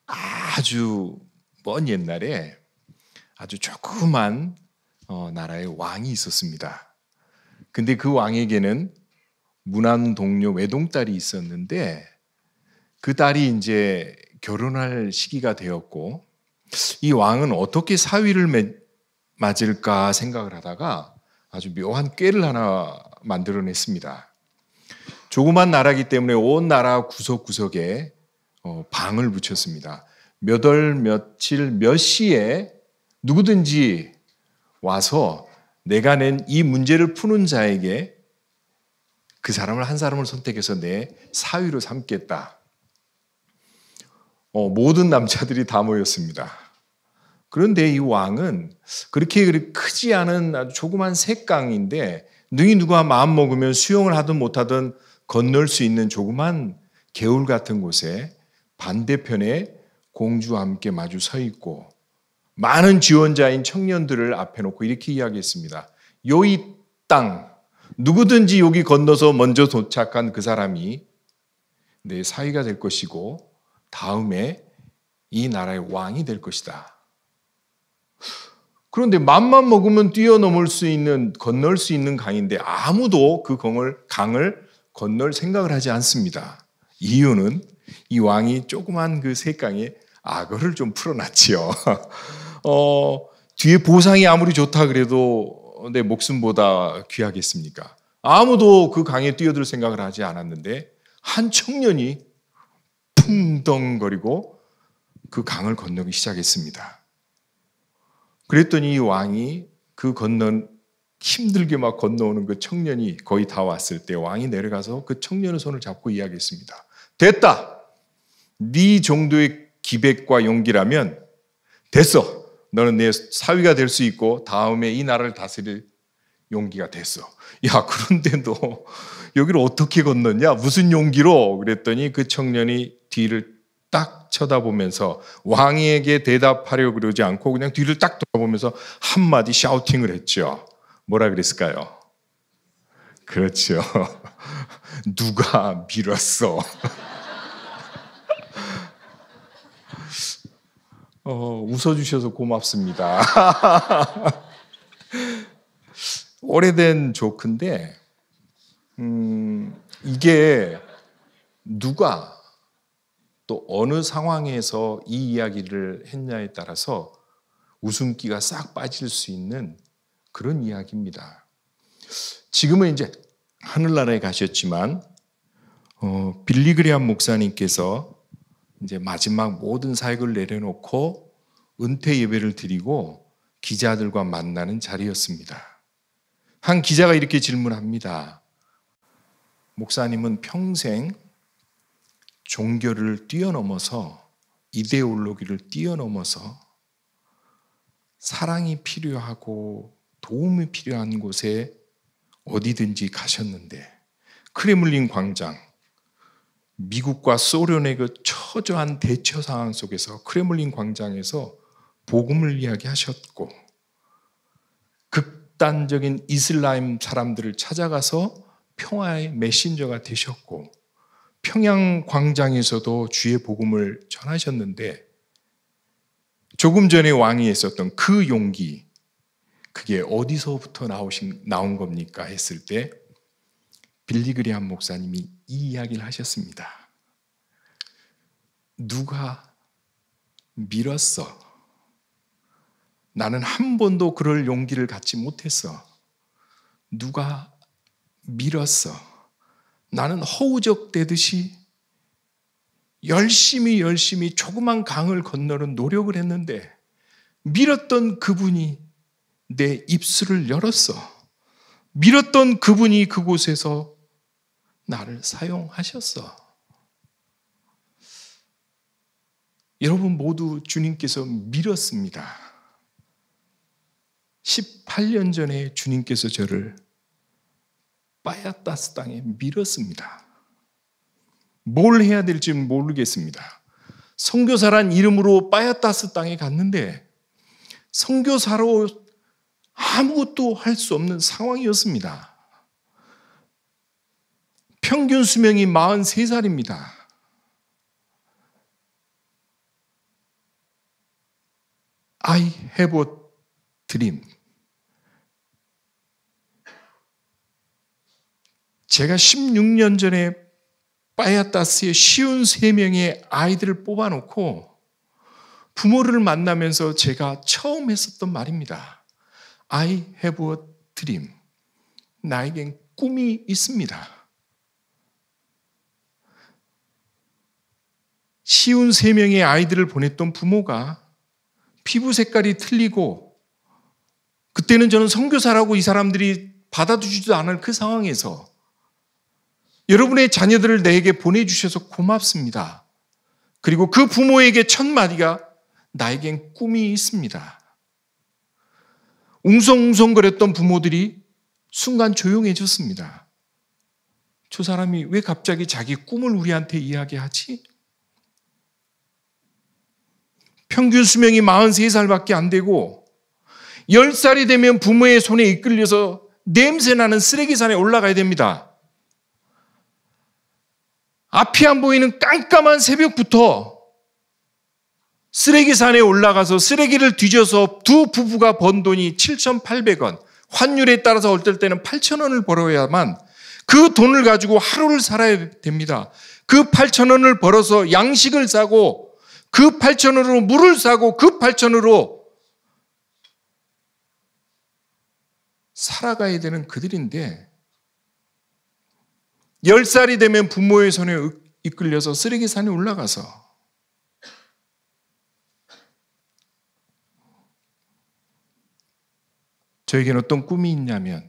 아주 먼 옛날에 아주 조그만 나라에 왕이 있었습니다. 근데 그 왕에게는 문안 동료 외동딸이 있었는데 그 딸이 이제 결혼할 시기가 되었고 이 왕은 어떻게 사위를 맞을까 생각을 하다가 아주 묘한 꾀를 하나 만들어냈습니다. 조그만 나라이기 때문에 온 나라 구석구석에 방을 붙였습니다. 몇 월 며칠 몇 시에 누구든지 와서 내가 낸 이 문제를 푸는 자에게 그 사람을 한 사람을 선택해서 내 사위로 삼겠다. 모든 남자들이 다 모였습니다. 그런데 이 왕은 그렇게 크지 않은 아주 조그만 색강인데 능히 누가 마음 먹으면 수영을 하든 못하든 건널 수 있는 조그만 개울 같은 곳에 반대편에 공주와 함께 마주 서 있고 많은 지원자인 청년들을 앞에 놓고 이렇게 이야기했습니다. 이 땅 누구든지 여기 건너서 먼저 도착한 그 사람이 내 사위가 될 것이고 다음에 이 나라의 왕이 될 것이다. 그런데 맘만 먹으면 뛰어넘을 수 있는 건널 수 있는 강인데 아무도 그 강을 건널 생각을 하지 않습니다. 이유는 이 왕이 조그만 그 색강에 악어를 좀 풀어놨지요. 뒤에 보상이 아무리 좋다 그래도 내 목숨보다 귀하겠습니까? 아무도 그 강에 뛰어들 생각을 하지 않았는데 한 청년이 풍덩거리고 그 강을 건너기 시작했습니다. 그랬더니 이 왕이 힘들게 막 건너오는 그 청년이 거의 다 왔을 때 왕이 내려가서 그 청년의 손을 잡고 이야기했습니다. 됐다! 네 정도의 기백과 용기라면 됐어! 너는 내 사위가 될 수 있고 다음에 이 나라를 다스릴 용기가 됐어. 야, 그런데 너 여기를 어떻게 건넜냐? 무슨 용기로? 그랬더니 그 청년이 뒤를 딱 쳐다보면서 왕에게 대답하려고 그러지 않고 그냥 뒤를 딱 돌아보면서 한마디 샤우팅을 했죠. 뭐라 그랬을까요? 그렇죠. 누가 밀었어? 웃어주셔서 고맙습니다. 오래된 조크인데 이게 누가 또 어느 상황에서 이 이야기를 했냐에 따라서 웃음기가 싹 빠질 수 있는 그런 이야기입니다. 지금은 이제 하늘나라에 가셨지만 빌리 그레이엄 목사님께서 이제 마지막 모든 사역을 내려놓고 은퇴 예배를 드리고 기자들과 만나는 자리였습니다. 한 기자가 이렇게 질문합니다. 목사님은 평생 종교를 뛰어넘어서 이데올로기를 뛰어넘어서 사랑이 필요하고 도움이 필요한 곳에 어디든지 가셨는데 크레물린 광장, 미국과 소련의 그 처절한 대처 상황 속에서 크레물린 광장에서 복음을 이야기하셨고 극단적인 이슬람 사람들을 찾아가서 평화의 메신저가 되셨고 평양 광장에서도 주의 복음을 전하셨는데 조금 전에 왕이 했었던 그 용기, 그게 어디서부터 나온 겁니까? 했을 때 빌리그리암 목사님이 이 이야기를 하셨습니다. 누가 밀었어. 나는 한 번도 그럴 용기를 갖지 못했어. 누가 밀었어. 나는 허우적대듯이 열심히 조그만 강을 건너는 노력을 했는데 밀었던 그분이 내 입술을 열었어. 밀었던 그분이 그곳에서 나를 사용하셨어. 여러분 모두 주님께서 밀었습니다. 18년 전에 주님께서 저를 바야타스 땅에 밀었습니다. 뭘 해야 될지 모르겠습니다. 선교사란 이름으로 바야타스 땅에 갔는데 선교사로 아무것도 할 수 없는 상황이었습니다. 평균 수명이 43살입니다. I have a dream. 제가 16년 전에 바야타스에 53명의 아이들을 뽑아놓고 부모를 만나면서 제가 처음 했었던 말입니다. I have a dream. 나에겐 꿈이 있습니다. 53명의 아이들을 보냈던 부모가 피부 색깔이 틀리고 그때는 저는 선교사라고 이 사람들이 받아주지도 않을 그 상황에서 여러분의 자녀들을 내게 보내주셔서 고맙습니다. 그리고 그 부모에게 첫 마디가 나에겐 꿈이 있습니다. 웅성웅성거렸던 부모들이 순간 조용해졌습니다. 저 사람이 왜 갑자기 자기 꿈을 우리한테 이야기하지? 평균 수명이 43살밖에 안 되고 10살이 되면 부모의 손에 이끌려서 냄새나는 쓰레기산에 올라가야 됩니다. 앞이 안 보이는 깜깜한 새벽부터 쓰레기산에 올라가서 쓰레기를 뒤져서 두 부부가 번 돈이 7,800원, 환율에 따라서 어떨 때는 8,000원을 벌어야만 그 돈을 가지고 하루를 살아야 됩니다. 그 8,000원을 벌어서 양식을 사고 그 8,000원으로 물을 사고 그 8,000원으로 살아가야 되는 그들인데 10살이 되면 부모의 손에 이끌려서 쓰레기산에 올라가서 저에게는 어떤 꿈이 있냐면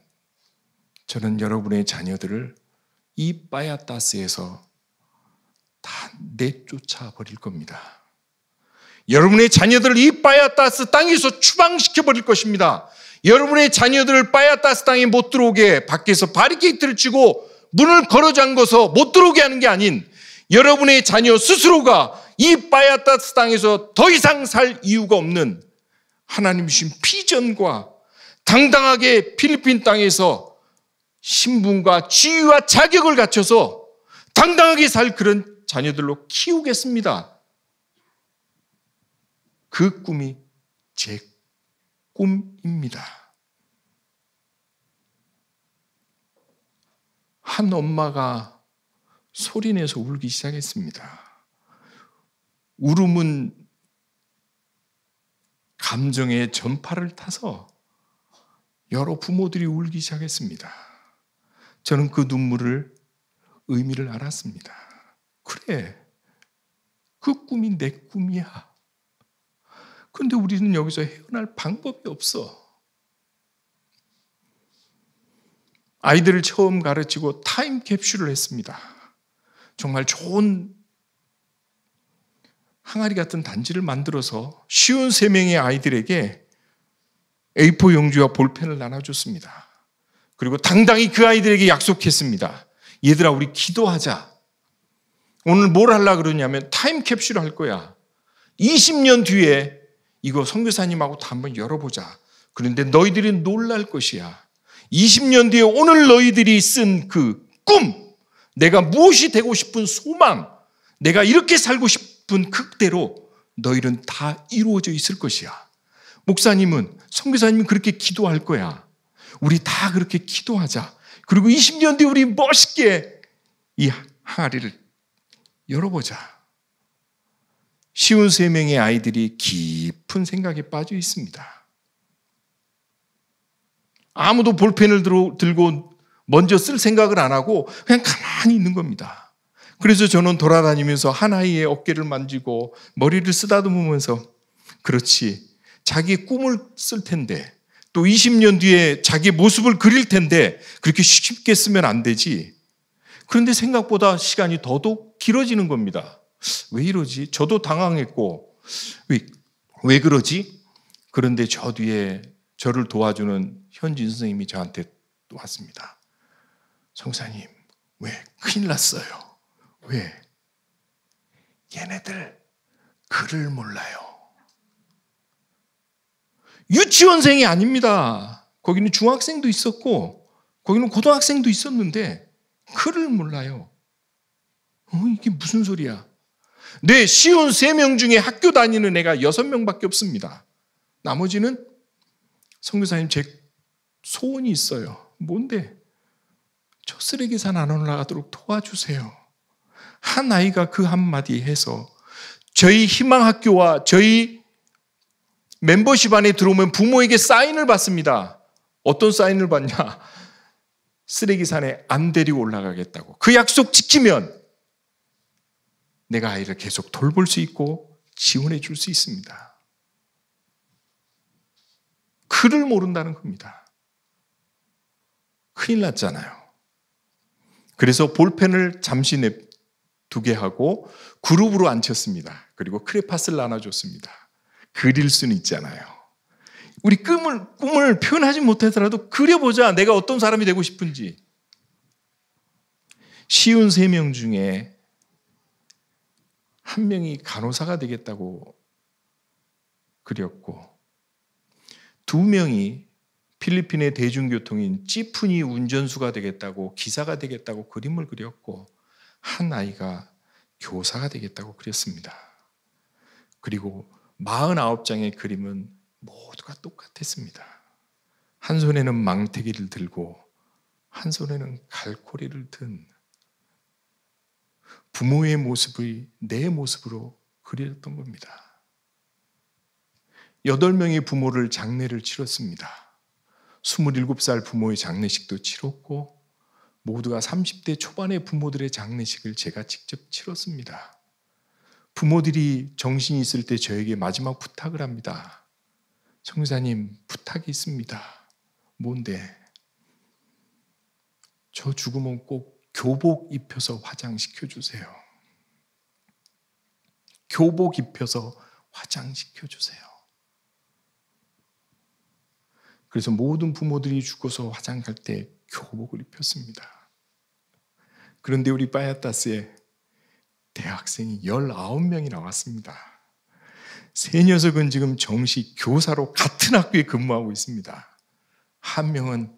저는 여러분의 자녀들을 이 바야타스에서 다 내쫓아 버릴 겁니다. 여러분의 자녀들을 이 바야타스 땅에서 추방시켜 버릴 것입니다. 여러분의 자녀들을 바야타스 땅에 못 들어오게 밖에서 바리케이트를 치고 문을 걸어 잠궈서 못 들어오게 하는 게 아닌 여러분의 자녀 스스로가 이 바야타스 땅에서 더 이상 살 이유가 없는 하나님 주신 비전과 당당하게 필리핀 땅에서 신분과 지위와 자격을 갖춰서 당당하게 살 그런 자녀들로 키우겠습니다. 그 꿈이 제 꿈입니다. 한 엄마가 소리내서 울기 시작했습니다. 울음은 감정의 전파를 타서 여러 부모들이 울기 시작했습니다. 저는 그 눈물을 의미를 알았습니다. 그래, 그 꿈이 내 꿈이야. 그런데 우리는 여기서 헤어날 방법이 없어. 아이들을 처음 가르치고 타임캡슐을 했습니다. 정말 좋은 항아리 같은 단지를 만들어서 53명의 아이들에게 A4 용지와 볼펜을 나눠줬습니다. 그리고 당당히 그 아이들에게 약속했습니다. 얘들아, 우리 기도하자. 오늘 뭘 하려고 그러냐면 타임캡슐 할 거야. 20년 뒤에 이거 선교사님하고 다 한번 열어보자. 그런데 너희들이 놀랄 것이야. 20년 뒤에 오늘 너희들이 쓴 그 꿈, 내가 무엇이 되고 싶은 소망, 내가 이렇게 살고 싶은 그대로 너희는 다 이루어져 있을 것이야. 목사님은, 선교사님은 그렇게 기도할 거야. 우리 다 그렇게 기도하자. 그리고 20년 뒤에 우리 멋있게 이 항아리를 열어보자. 쉬운 3명의 아이들이 깊은 생각에 빠져 있습니다. 아무도 볼펜을 들고 먼저 쓸 생각을 안 하고 그냥 가만히 있는 겁니다. 그래서 저는 돌아다니면서 한 아이의 어깨를 만지고 머리를 쓰다듬으면서, 그렇지, 자기의 꿈을 쓸 텐데 또 20년 뒤에 자기의 모습을 그릴 텐데 그렇게 쉽게 쓰면 안 되지. 그런데 생각보다 시간이 더더욱 길어지는 겁니다. 왜 이러지? 저도 당황했고 왜 그러지? 그런데 저 뒤에 저를 도와주는 현진 선생님이 저한테 왔습니다. 성사님, 왜? 큰일 났어요. 왜? 얘네들 글을 몰라요. 유치원생이 아닙니다. 거기는 중학생도 있었고 거기는 고등학생도 있었는데 글을 몰라요. 이게 무슨 소리야? 네, 쉬운 3명 중에 학교 다니는 애가 6명밖에 없습니다. 나머지는 선교사님, 제 소원이 있어요. 뭔데? 저 쓰레기산 안 올라가도록 도와주세요. 한 아이가 그 한마디 해서 저희 희망학교와 저희 멤버십 안에 들어오면 부모에게 사인을 받습니다. 어떤 사인을 받냐? 쓰레기산에 안 데리고 올라가겠다고. 그 약속 지키면 내가 아이를 계속 돌볼 수 있고 지원해 줄 수 있습니다. 글을 모른다는 겁니다. 큰일 났잖아요. 그래서 볼펜을 잠시 냅두게 하고 그룹으로 앉혔습니다. 그리고 크레파스를 나눠줬습니다. 그릴 수는 있잖아요. 우리 꿈을 표현하지 못하더라도 그려보자. 내가 어떤 사람이 되고 싶은지. 쉬운 3명 중에 한 명이 간호사가 되겠다고 그렸고, 2명이 필리핀의 대중교통인 찌푸니 운전수가 되겠다고, 기사가 되겠다고 그림을 그렸고, 한 아이가 교사가 되겠다고 그렸습니다. 그리고 49장의 그림은 모두가 똑같았습니다. 한 손에는 망태기를 들고 한 손에는 갈고리를 든 부모의 모습이 내 모습으로 그렸던 겁니다. 8명의 부모를 장례를 치렀습니다. 27살 부모의 장례식도 치렀고 모두가 30대 초반의 부모들의 장례식을 제가 직접 치렀습니다. 부모들이 정신이 있을 때 저에게 마지막 부탁을 합니다. 성사님, 부탁이 있습니다. 뭔데? 저 죽으면 꼭 교복 입혀서 화장시켜 주세요. 교복 입혀서 화장시켜 주세요. 그래서 모든 부모들이 죽어서 화장 갈 때 교복을 입혔습니다. 그런데 우리 빠야따스에 대학생이 19명이 나왔습니다. 3녀석은 지금 정시 교사로 같은 학교에 근무하고 있습니다. 한 명은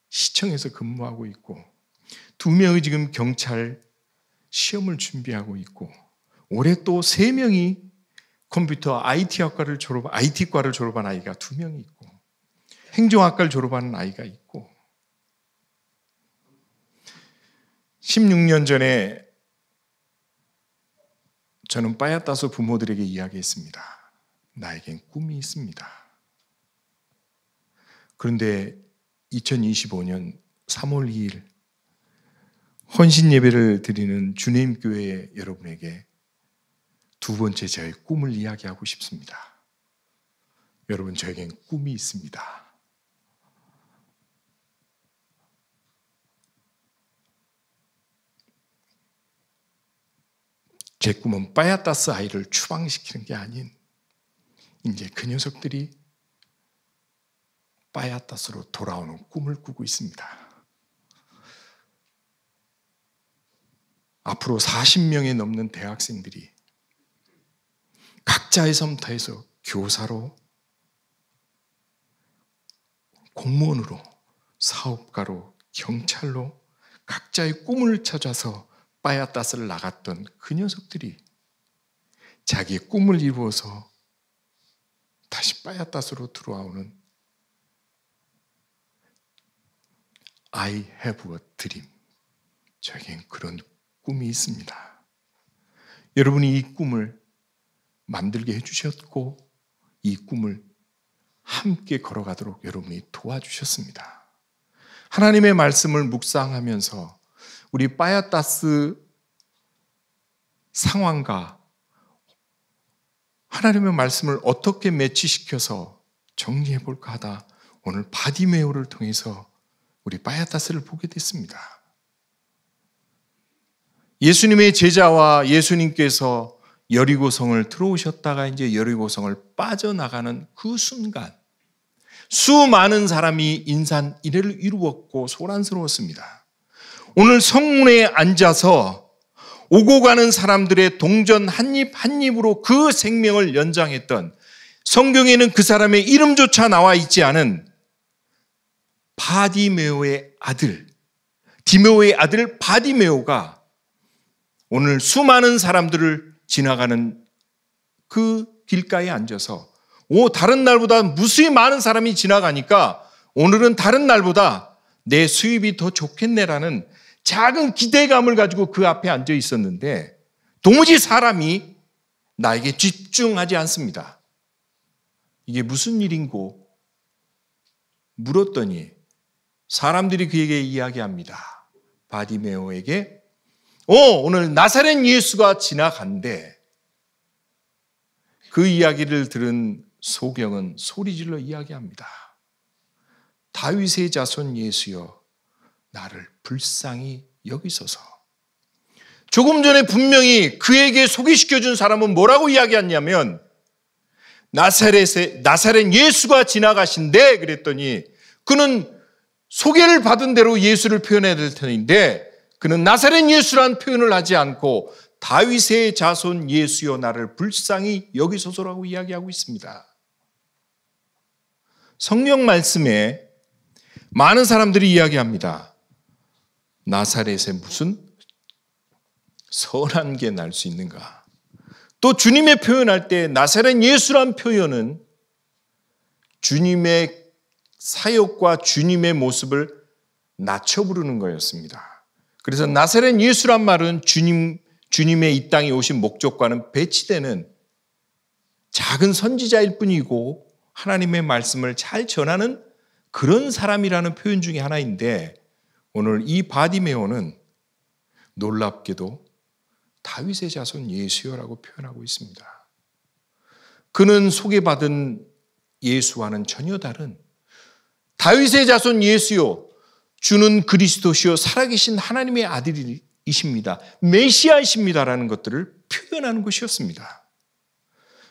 시청에서 근무하고 있고 2명이 지금 경찰 시험을 준비하고 있고 올해 또 3명이 컴퓨터 IT과를 졸업한 아이가 2명이 있고 행정학과를 졸업하는 아이가 있고 16년 전에 저는 빠야따소 부모들에게 이야기했습니다. 나에겐 꿈이 있습니다. 그런데 2025년 3월 2일 헌신 예배를 드리는 주님교회 여러분에게 2번째 저의 꿈을 이야기하고 싶습니다. 여러분, 저에겐 꿈이 있습니다. 제 꿈은 빠야따스 아이를 추방시키는 게 아닌 이제 그 녀석들이 빠야따스로 돌아오는 꿈을 꾸고 있습니다. 앞으로 40명이 넘는 대학생들이 각자의 섬터에서 교사로, 공무원으로, 사업가로, 경찰로 각자의 꿈을 찾아서 빠야따스를 나갔던 그 녀석들이 자기의 꿈을 이루어서 다시 빠야따스로 들어오는 I have a dream. 저에겐 그런 꿈이 있습니다. 여러분이 이 꿈을 만들게 해주셨고 이 꿈을 함께 걸어가도록 여러분이 도와주셨습니다. 하나님의 말씀을 묵상하면서 우리 빠야따스 상황과 하나님의 말씀을 어떻게 매치시켜서 정리해 볼까 하다 오늘 바디메오를 통해서 우리 빠야따스를 보게 됐습니다. 예수님의 제자와 예수님께서 여리고성을 들어오셨다가 이제 여리고성을 빠져나가는 그 순간 수많은 사람이 인산이례를 이루었고 소란스러웠습니다. 오늘 성문에 앉아서 오고 가는 사람들의 동전 한 입 한 입으로 그 생명을 연장했던, 성경에는 그 사람의 이름조차 나와 있지 않은 바디메오의 아들, 디메오의 아들 바디메오가 오늘 수많은 사람들을 지나가는 그 길가에 앉아서 다른 날보다 무수히 많은 사람이 지나가니까 오늘은 다른 날보다 내 수입이 더 좋겠네라는 작은 기대감을 가지고 그 앞에 앉아 있었는데 도무지 사람이 나에게 집중하지 않습니다. 이게 무슨 일인고 물었더니 사람들이 그에게 이야기합니다. 바디메오에게 오늘 나사렛 예수가 지나간대. 그 이야기를 들은 소경은 소리질러 이야기합니다. 다윗의 자손 예수여, 나를 불쌍히 여기소서. 조금 전에 분명히 그에게 소개시켜준 사람은 뭐라고 이야기했냐면 나사렛 예수가 지나가신대 그랬더니 그는 소개를 받은 대로 예수를 표현해야 될 터인데 그는 나사렛 예수란 표현을 하지 않고 다윗의 자손 예수여 나를 불쌍히 여기소서라고 이야기하고 있습니다. 성경 말씀에 많은 사람들이 이야기합니다. 나사렛에 무슨 선한 게 날 수 있는가? 또 주님의 표현할 때 나사렛 예수란 표현은 주님의 사역과 주님의 모습을 낮춰 부르는 거였습니다. 그래서 나사렛 예수란 말은 주님의 이 땅에 오신 목적과는 배치되는 작은 선지자일 뿐이고 하나님의 말씀을 잘 전하는 그런 사람이라는 표현 중에 하나인데 오늘 이 바디메오는 놀랍게도 다윗의 자손 예수여라고 표현하고 있습니다. 그는 소개받은 예수와는 전혀 다른 다윗의 자손 예수요, 주는 그리스도시요 살아계신 하나님의 아들이십니다. 메시아이십니다라는 것들을 표현하는 것이었습니다.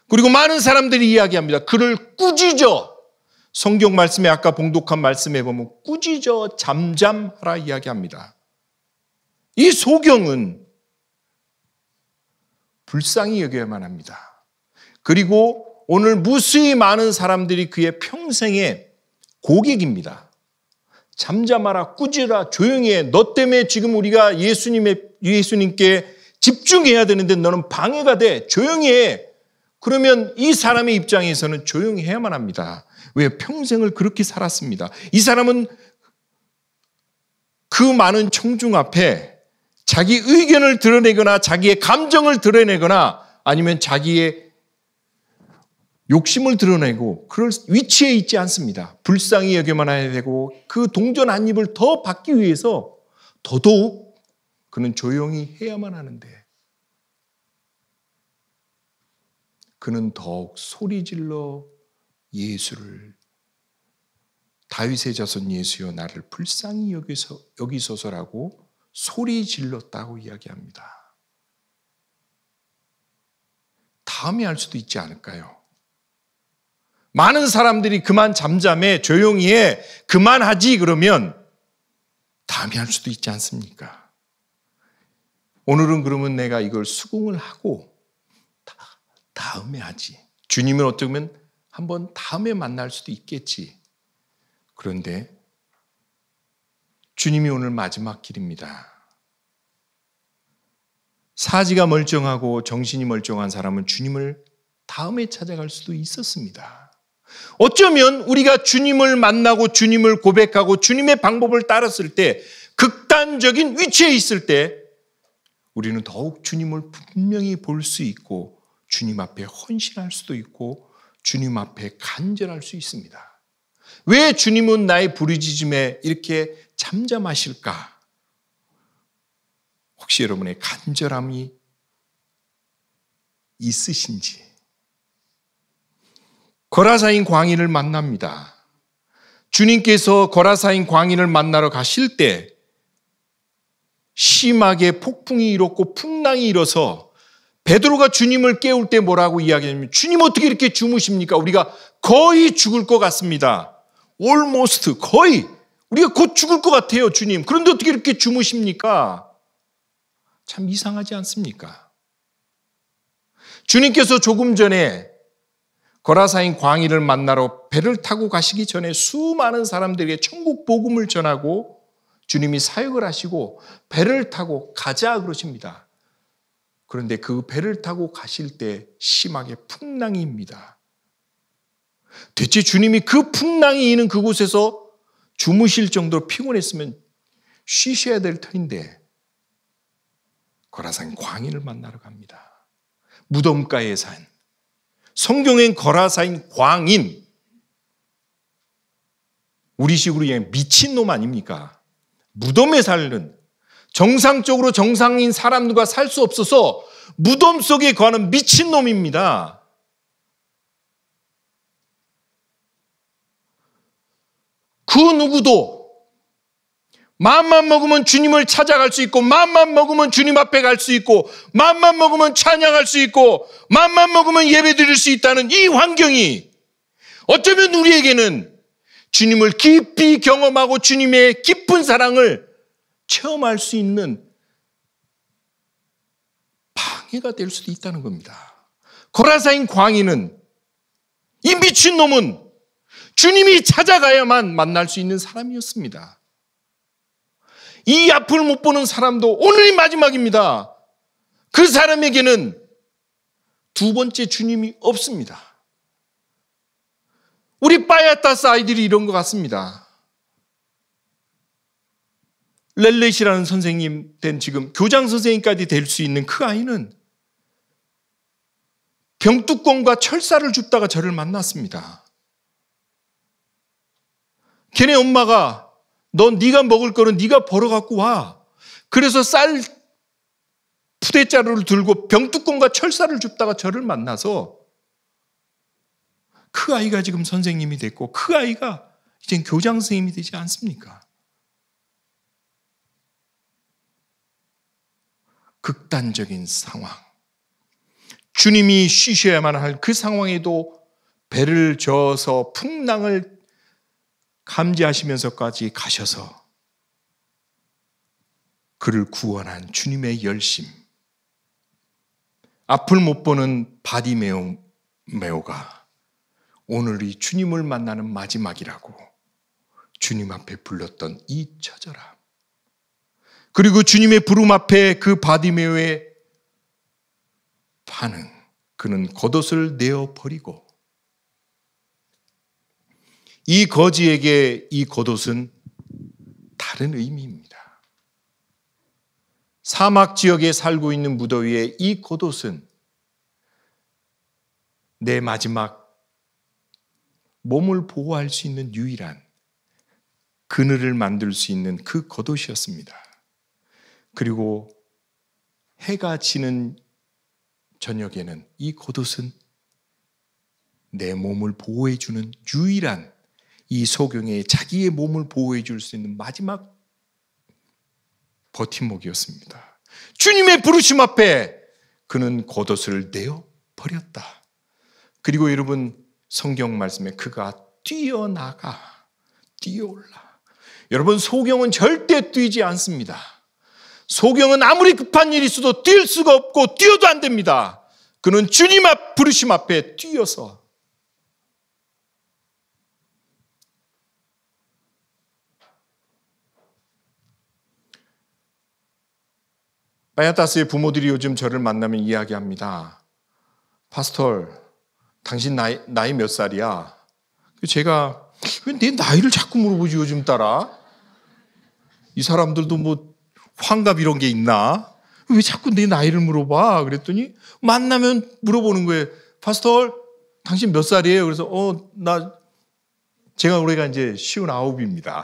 그리고 많은 사람들이 이야기합니다. 그를 꾸짖어, 성경 말씀에 아까 봉독한 말씀에 보면 꾸짖어 잠잠하라 이야기합니다. 이 소경은 불쌍히 여겨야만 합니다. 그리고 오늘 무수히 많은 사람들이 그의 평생의 고객입니다. 잠잠하라, 꾸짖어라, 조용히 해. 너 때문에 지금 우리가 예수님께 집중해야 되는데 너는 방해가 돼. 조용히 해. 그러면 이 사람의 입장에서는 조용히 해야만 합니다. 왜? 평생을 그렇게 살았습니다. 이 사람은 그 많은 청중 앞에 자기 의견을 드러내거나 자기의 감정을 드러내거나 아니면 자기의 욕심을 드러내고 그럴 위치에 있지 않습니다. 불쌍히 여겨만 해야 되고 그 동전 한 입을 더 받기 위해서 더더욱 그는 조용히 해야만 하는데 그는 더욱 소리질러 예수를 다윗의 자손 예수여 나를 불쌍히 여기소서라고 소리 질렀다고 이야기합니다. 다음에 할 수도 있지 않을까요? 많은 사람들이 그만 잠잠해, 조용히 해, 그만하지 그러면 다음에 할 수도 있지 않습니까? 오늘은 그러면 내가 이걸 수긍을 하고 다음에 하지. 주님은 어쩌면 한번 다음에 만날 수도 있겠지. 그런데 주님이 오늘 마지막 길입니다. 사지가 멀쩡하고 정신이 멀쩡한 사람은 주님을 다음에 찾아갈 수도 있었습니다. 어쩌면 우리가 주님을 만나고 주님을 고백하고 주님의 방법을 따랐을 때, 극단적인 위치에 있을 때 우리는 더욱 주님을 분명히 볼 수 있고 주님 앞에 헌신할 수도 있고 주님 앞에 간절할 수 있습니다. 왜 주님은 나의 부르짖음에 이렇게 잠잠하실까? 혹시 여러분의 간절함이 있으신지. 거라사인 광인을 만납니다. 주님께서 거라사인 광인을 만나러 가실 때 심하게 폭풍이 일었고 풍랑이 일어서 베드로가 주님을 깨울 때 뭐라고 이야기하냐면, 주님 어떻게 이렇게 주무십니까? 우리가 거의 죽을 것 같습니다. almost, 거의 우리가 곧 죽을 것 같아요, 주님. 그런데 어떻게 이렇게 주무십니까? 참 이상하지 않습니까? 주님께서 조금 전에 거라사인 광인을 만나러 배를 타고 가시기 전에 수많은 사람들에게 천국 복음을 전하고 주님이 사역을 하시고 배를 타고 가자 그러십니다. 그런데 그 배를 타고 가실 때 심하게 풍랑이 입니다. 대체 주님이 그 풍랑이 있는 그곳에서 주무실 정도로 피곤했으면 쉬셔야 될 터인데 거라사인 광인을 만나러 갑니다. 무덤가에 산, 성경엔 거라사인 광인, 우리식으로 얘기하면 미친놈 아닙니까? 무덤에 살는, 정상적으로 정상인 사람들과 살 수 없어서 무덤 속에 거하는 미친놈입니다. 그 누구도 마음만 먹으면 주님을 찾아갈 수 있고, 마음만 먹으면 주님 앞에 갈 수 있고, 마음만 먹으면 찬양할 수 있고, 마음만 먹으면 예배 드릴 수 있다는 이 환경이 어쩌면 우리에게는 주님을 깊이 경험하고 주님의 깊은 사랑을 체험할 수 있는 방해가 될 수도 있다는 겁니다. 거라사인 광인은, 이 미친놈은 주님이 찾아가야만 만날 수 있는 사람이었습니다. 이 앞을 못 보는 사람도 오늘이 마지막입니다. 그 사람에게는 두 번째 주님이 없습니다. 우리 빠야타스 아이들이 이런 것 같습니다. 렐렛이라는 선생님 된 지금 교장 선생님까지 될 수 있는 그 아이는 병뚜껑과 철사를 줍다가 저를 만났습니다. 걔네 엄마가 네가 먹을 거는 네가 벌어갖고 와. 그래서 쌀 푸대자루를 들고 병뚜껑과 철사를 줍다가 저를 만나서 그 아이가 지금 선생님이 됐고 그 아이가 이젠 교장 선생님이 되지 않습니까? 극단적인 상황, 주님이 쉬셔야만 할 그 상황에도 배를 저어서 풍랑을 감지하시면서까지 가셔서 그를 구원한 주님의 열심, 앞을 못 보는 바디메오가 오늘이 주님을 만나는 마지막이라고 주님 앞에 불렀던 이 처절함, 그리고 주님의 부름 앞에 그 바디메오의 반응, 그는 겉옷을 내어버리고, 이 거지에게 이 겉옷은 다른 의미입니다. 사막 지역에 살고 있는 무더위에 이 겉옷은 내 마지막 몸을 보호할 수 있는 유일한 그늘을 만들 수 있는 그 겉옷이었습니다. 그리고 해가 지는 저녁에는 이 겉옷은 내 몸을 보호해주는 유일한, 이 소경에 자기의 몸을 보호해 줄 수 있는 마지막 버팀목이었습니다. 주님의 부르심 앞에 그는 겉옷을 내어 버렸다. 그리고 여러분, 성경 말씀에 그가 뛰어나가, 뛰어올라. 여러분, 소경은 절대 뛰지 않습니다. 소경은 아무리 급한 일이 있어도 뛸 수가 없고 뛰어도 안 됩니다. 그는 주님 앞 부르심 앞에 뛰어서 바야타스의 부모들이 요즘 저를 만나면 이야기합니다. 파스tor, 당신 나이 몇 살이야? 제가 왜 내 나이를 자꾸 물어보지 요즘 따라? 이 사람들도 뭐 환갑 이런 게 있나? 왜 자꾸 내 나이를 물어봐? 그랬더니 만나면 물어보는 거예요. 파스tor, 당신 몇 살이에요? 그래서 제가 올해가 이제 59입니다.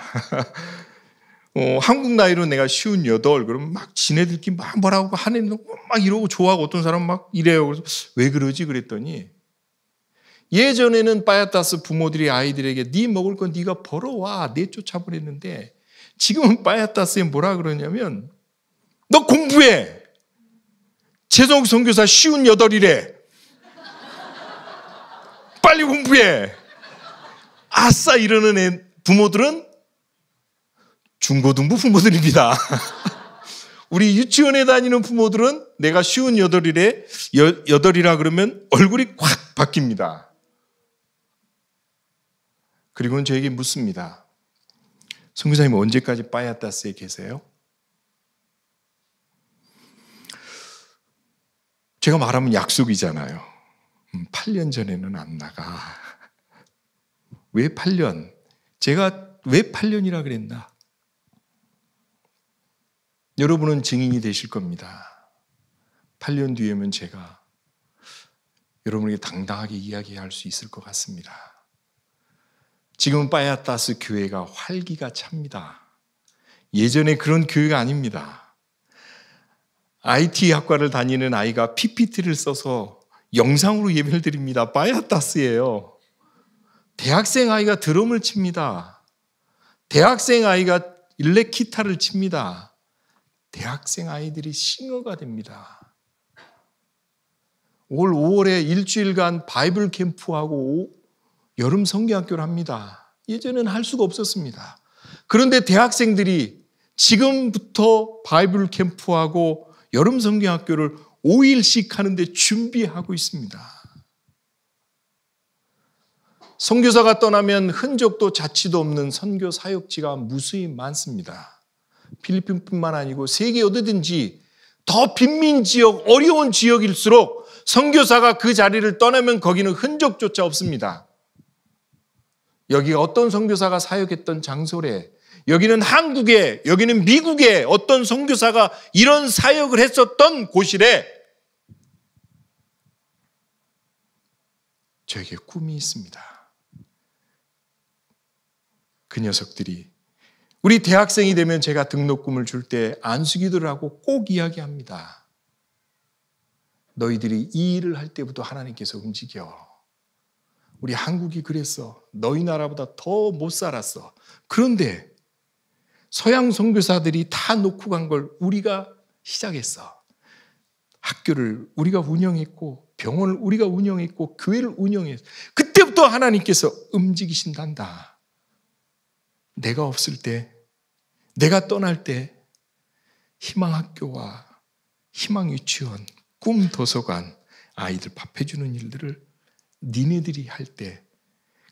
한국 나이로 내가 58. 그러면 막 지네들끼리 막 뭐라고 하는 막 이러고 좋아하고 어떤 사람은 막 이래요. 그래서 왜 그러지? 그랬더니 예전에는 바야타스 부모들이 아이들에게 네 먹을 건 네가 벌어와 내쫓아버렸는데 지금은 바야타스에 뭐라 그러냐면 너 공부해. 최성욱 선교사 58이래. 빨리 공부해. 아싸 이러는 부모들은 중고등부 부모들입니다. 우리 유치원에 다니는 부모들은 내가 58이래, 8이라 그러면 얼굴이 확 바뀝니다. 그리고는 저에게 묻습니다. 선교사님 언제까지 바야타스에 계세요? 제가 말하면 약속이잖아요. 8년 전에는 안 나가. 왜 8년? 제가 왜 8년이라 그랬나? 여러분은 증인이 되실 겁니다. 8년 뒤에면 제가 여러분에게 당당하게 이야기할 수 있을 것 같습니다. 지금 바야타스 교회가 활기가 찹니다. 예전에 그런 교회가 아닙니다. IT 학과를 다니는 아이가 PPT를 써서 영상으로 예배를 드립니다. 바야타스예요. 대학생 아이가 드럼을 칩니다. 대학생 아이가 일렉 기타를 칩니다. 대학생 아이들이 싱어가 됩니다. 올 5월에 일주일간 바이블 캠프하고 여름 성경학교를 합니다. 예전에는 할 수가 없었습니다. 그런데 대학생들이 지금부터 바이블 캠프하고 여름 성경학교를 5일씩 하는데 준비하고 있습니다. 선교사가 떠나면 흔적도 자취도 없는 선교 사역지가 무수히 많습니다. 필리핀뿐만 아니고 세계 어디든지 더 빈민 지역, 어려운 지역일수록 선교사가 그 자리를 떠나면 거기는 흔적조차 없습니다. 여기가 어떤 선교사가 사역했던 장소래, 여기는 한국에, 여기는 미국에 어떤 선교사가 이런 사역을 했었던 곳이래. 저에게 꿈이 있습니다. 그 녀석들이 우리 대학생이 되면 제가 등록금을 줄 때 안수기도를 하고 꼭 이야기합니다. 너희들이 이 일을 할 때부터 하나님께서 움직여. 우리 한국이 그랬어. 너희 나라보다 더 못 살았어. 그런데 서양 선교사들이 다 놓고 간 걸 우리가 시작했어. 학교를 우리가 운영했고 병원을 우리가 운영했고 교회를 운영했어. 그때부터 하나님께서 움직이신단다. 내가 없을 때, 내가 떠날 때 희망학교와 희망유치원, 꿈도서관, 아이들 밥해주는 일들을 니네들이 할 때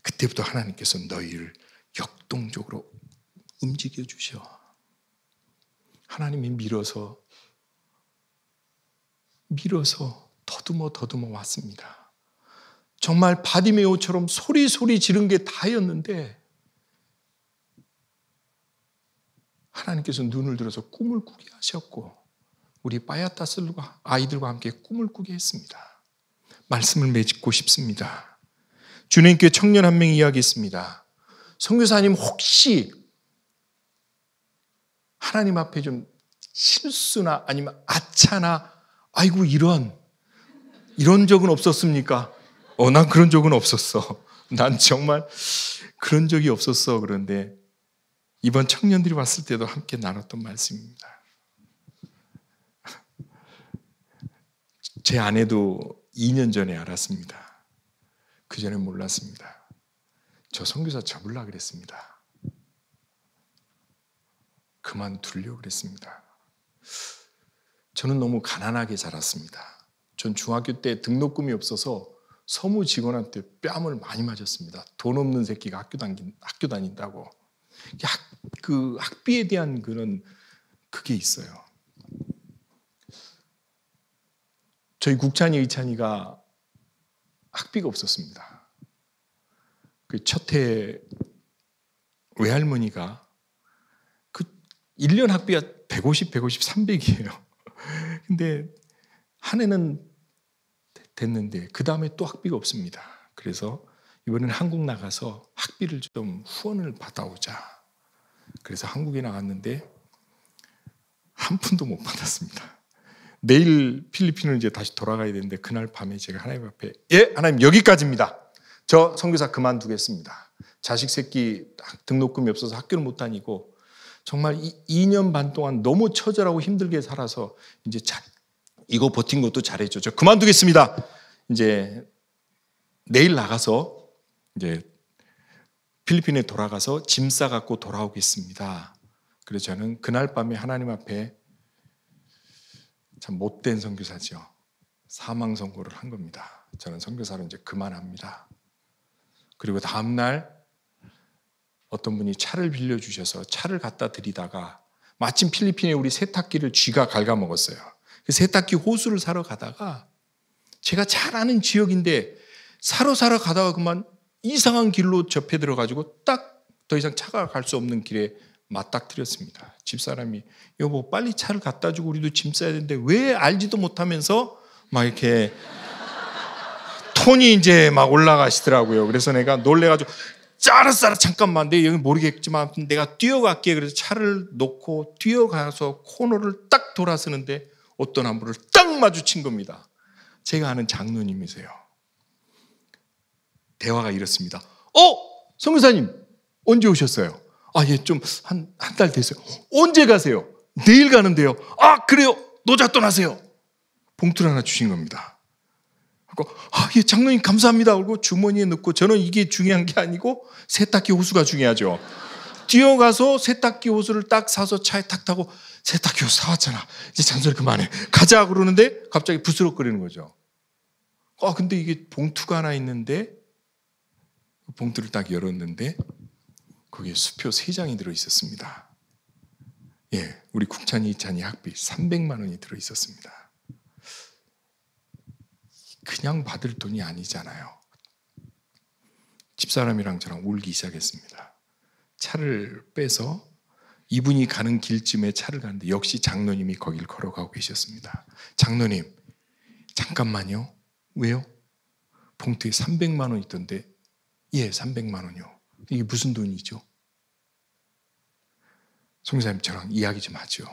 그때부터 하나님께서 너희를 역동적으로 움직여 주셔. 하나님이 밀어서 더듬어 왔습니다. 정말 바디메오처럼 소리 지른 게 다였는데 하나님께서 눈을 들어서 꿈을 꾸게 하셨고 우리 바야타스들과 아이들과 함께 꿈을 꾸게 했습니다. 말씀을 맺고 싶습니다. 주님께 청년 한 명이 이야기했습니다. 선교사님 혹시 하나님 앞에 좀 실수나 아니면 아차나 아이고 이런 적은 없었습니까? 난 그런 적은 없었어. 난 정말 그런 적이 없었어. 그런데 이번 청년들이 왔을 때도 함께 나눴던 말씀입니다. 제 아내도 2년 전에 알았습니다. 그전에 몰랐습니다. 저 선교사 접으려고 그랬습니다. 그만두려고 그랬습니다. 저는 너무 가난하게 자랐습니다. 전 중학교 때 등록금이 없어서 서무 직원한테 뺨을 많이 맞았습니다. 돈 없는 새끼가 학교 다닌다고. 그 학비에 대한 그게 있어요. 저희 국찬이 의찬이가 학비가 없었습니다. 그 첫해 외할머니가 그 1년 학비가 150, 300이에요. 근데 한 해는 됐는데 그 다음에 또 학비가 없습니다. 그래서 이번에는 한국 나가서 학비를 좀 후원을 받아오자. 그래서 한국에 나갔는데 한 푼도 못 받았습니다. 내일 필리핀을 이제 다시 돌아가야 되는데 그날 밤에 제가 하나님 앞에 하나님 여기까지입니다. 저 선교사 그만두겠습니다. 자식 새끼 등록금이 없어서 학교를 못 다니고 정말 2년 반 동안 너무 처절하고 힘들게 살아서 이제 이거 버틴 것도 잘했죠. 저 그만두겠습니다. 이제 내일 나가서 이제 필리핀에 돌아가서 짐 싸갖고 돌아오겠습니다. 그래서 저는 그날 밤에 하나님 앞에 참 못된 선교사죠. 사망 선고를 한 겁니다. 저는 선교사를 이제 그만합니다. 그리고 다음 날 어떤 분이 차를 빌려주셔서 차를 갖다 드리다가 마침 필리핀에 우리 세탁기를 쥐가 갉아먹었어요. 그 세탁기 호수를 사러 가다가 제가 잘 아는 지역인데 사러 가다가 그만 이상한 길로 접해 들어가지고 딱 더 이상 차가 갈 수 없는 길에 맞닥뜨렸습니다. 집사람이 여보 빨리 차를 갖다 주고 우리도 짐 싸야 되는데 왜 알지도 못하면서 막 이렇게 톤이 이제 막 올라가시더라고요. 그래서 내가 놀래가지고 알았어 잠깐만 내 여기 모르겠지만 내가 뛰어갈게. 그래서 차를 놓고 뛰어가서 코너를 딱 돌아서는데 어떤 한 분을 딱 마주친 겁니다. 제가 아는 장로님이세요. 대화가 이렇습니다. 선교사님 언제 오셨어요? 예, 좀 한 달 됐어요. 언제 가세요? 내일 가는데요. 그래요? 노잣돈 하세요. 봉투를 하나 주신 겁니다. 그리고 예, 장로님 감사합니다. 그리고 주머니에 넣고 저는 이게 중요한 게 아니고 세탁기 호수가 중요하죠. 뛰어가서 세탁기 호수를 딱 사서 차에 탁 타고 세탁기 호수 사왔잖아. 이제 잔소리 그만해. 가자 그러는데 갑자기 부스럭거리는 거죠. 근데 이게 봉투가 하나 있는데 봉투를 딱 열었는데 거기에 수표 3장이 들어있었습니다. 예, 우리 국찬이 이찬이 학비 300만 원이 들어있었습니다. 그냥 받을 돈이 아니잖아요. 집사람이랑 저랑 울기 시작했습니다. 차를 빼서 이분이 가는 길쯤에 차를 가는데 역시 장로님이 거길 걸어가고 계셨습니다. 장로님 잠깐만요. 왜요? 봉투에 300만 원 있던데 예 300만 원이요. 이게 무슨 돈이죠? 선교사님 저랑 이야기 좀 하죠.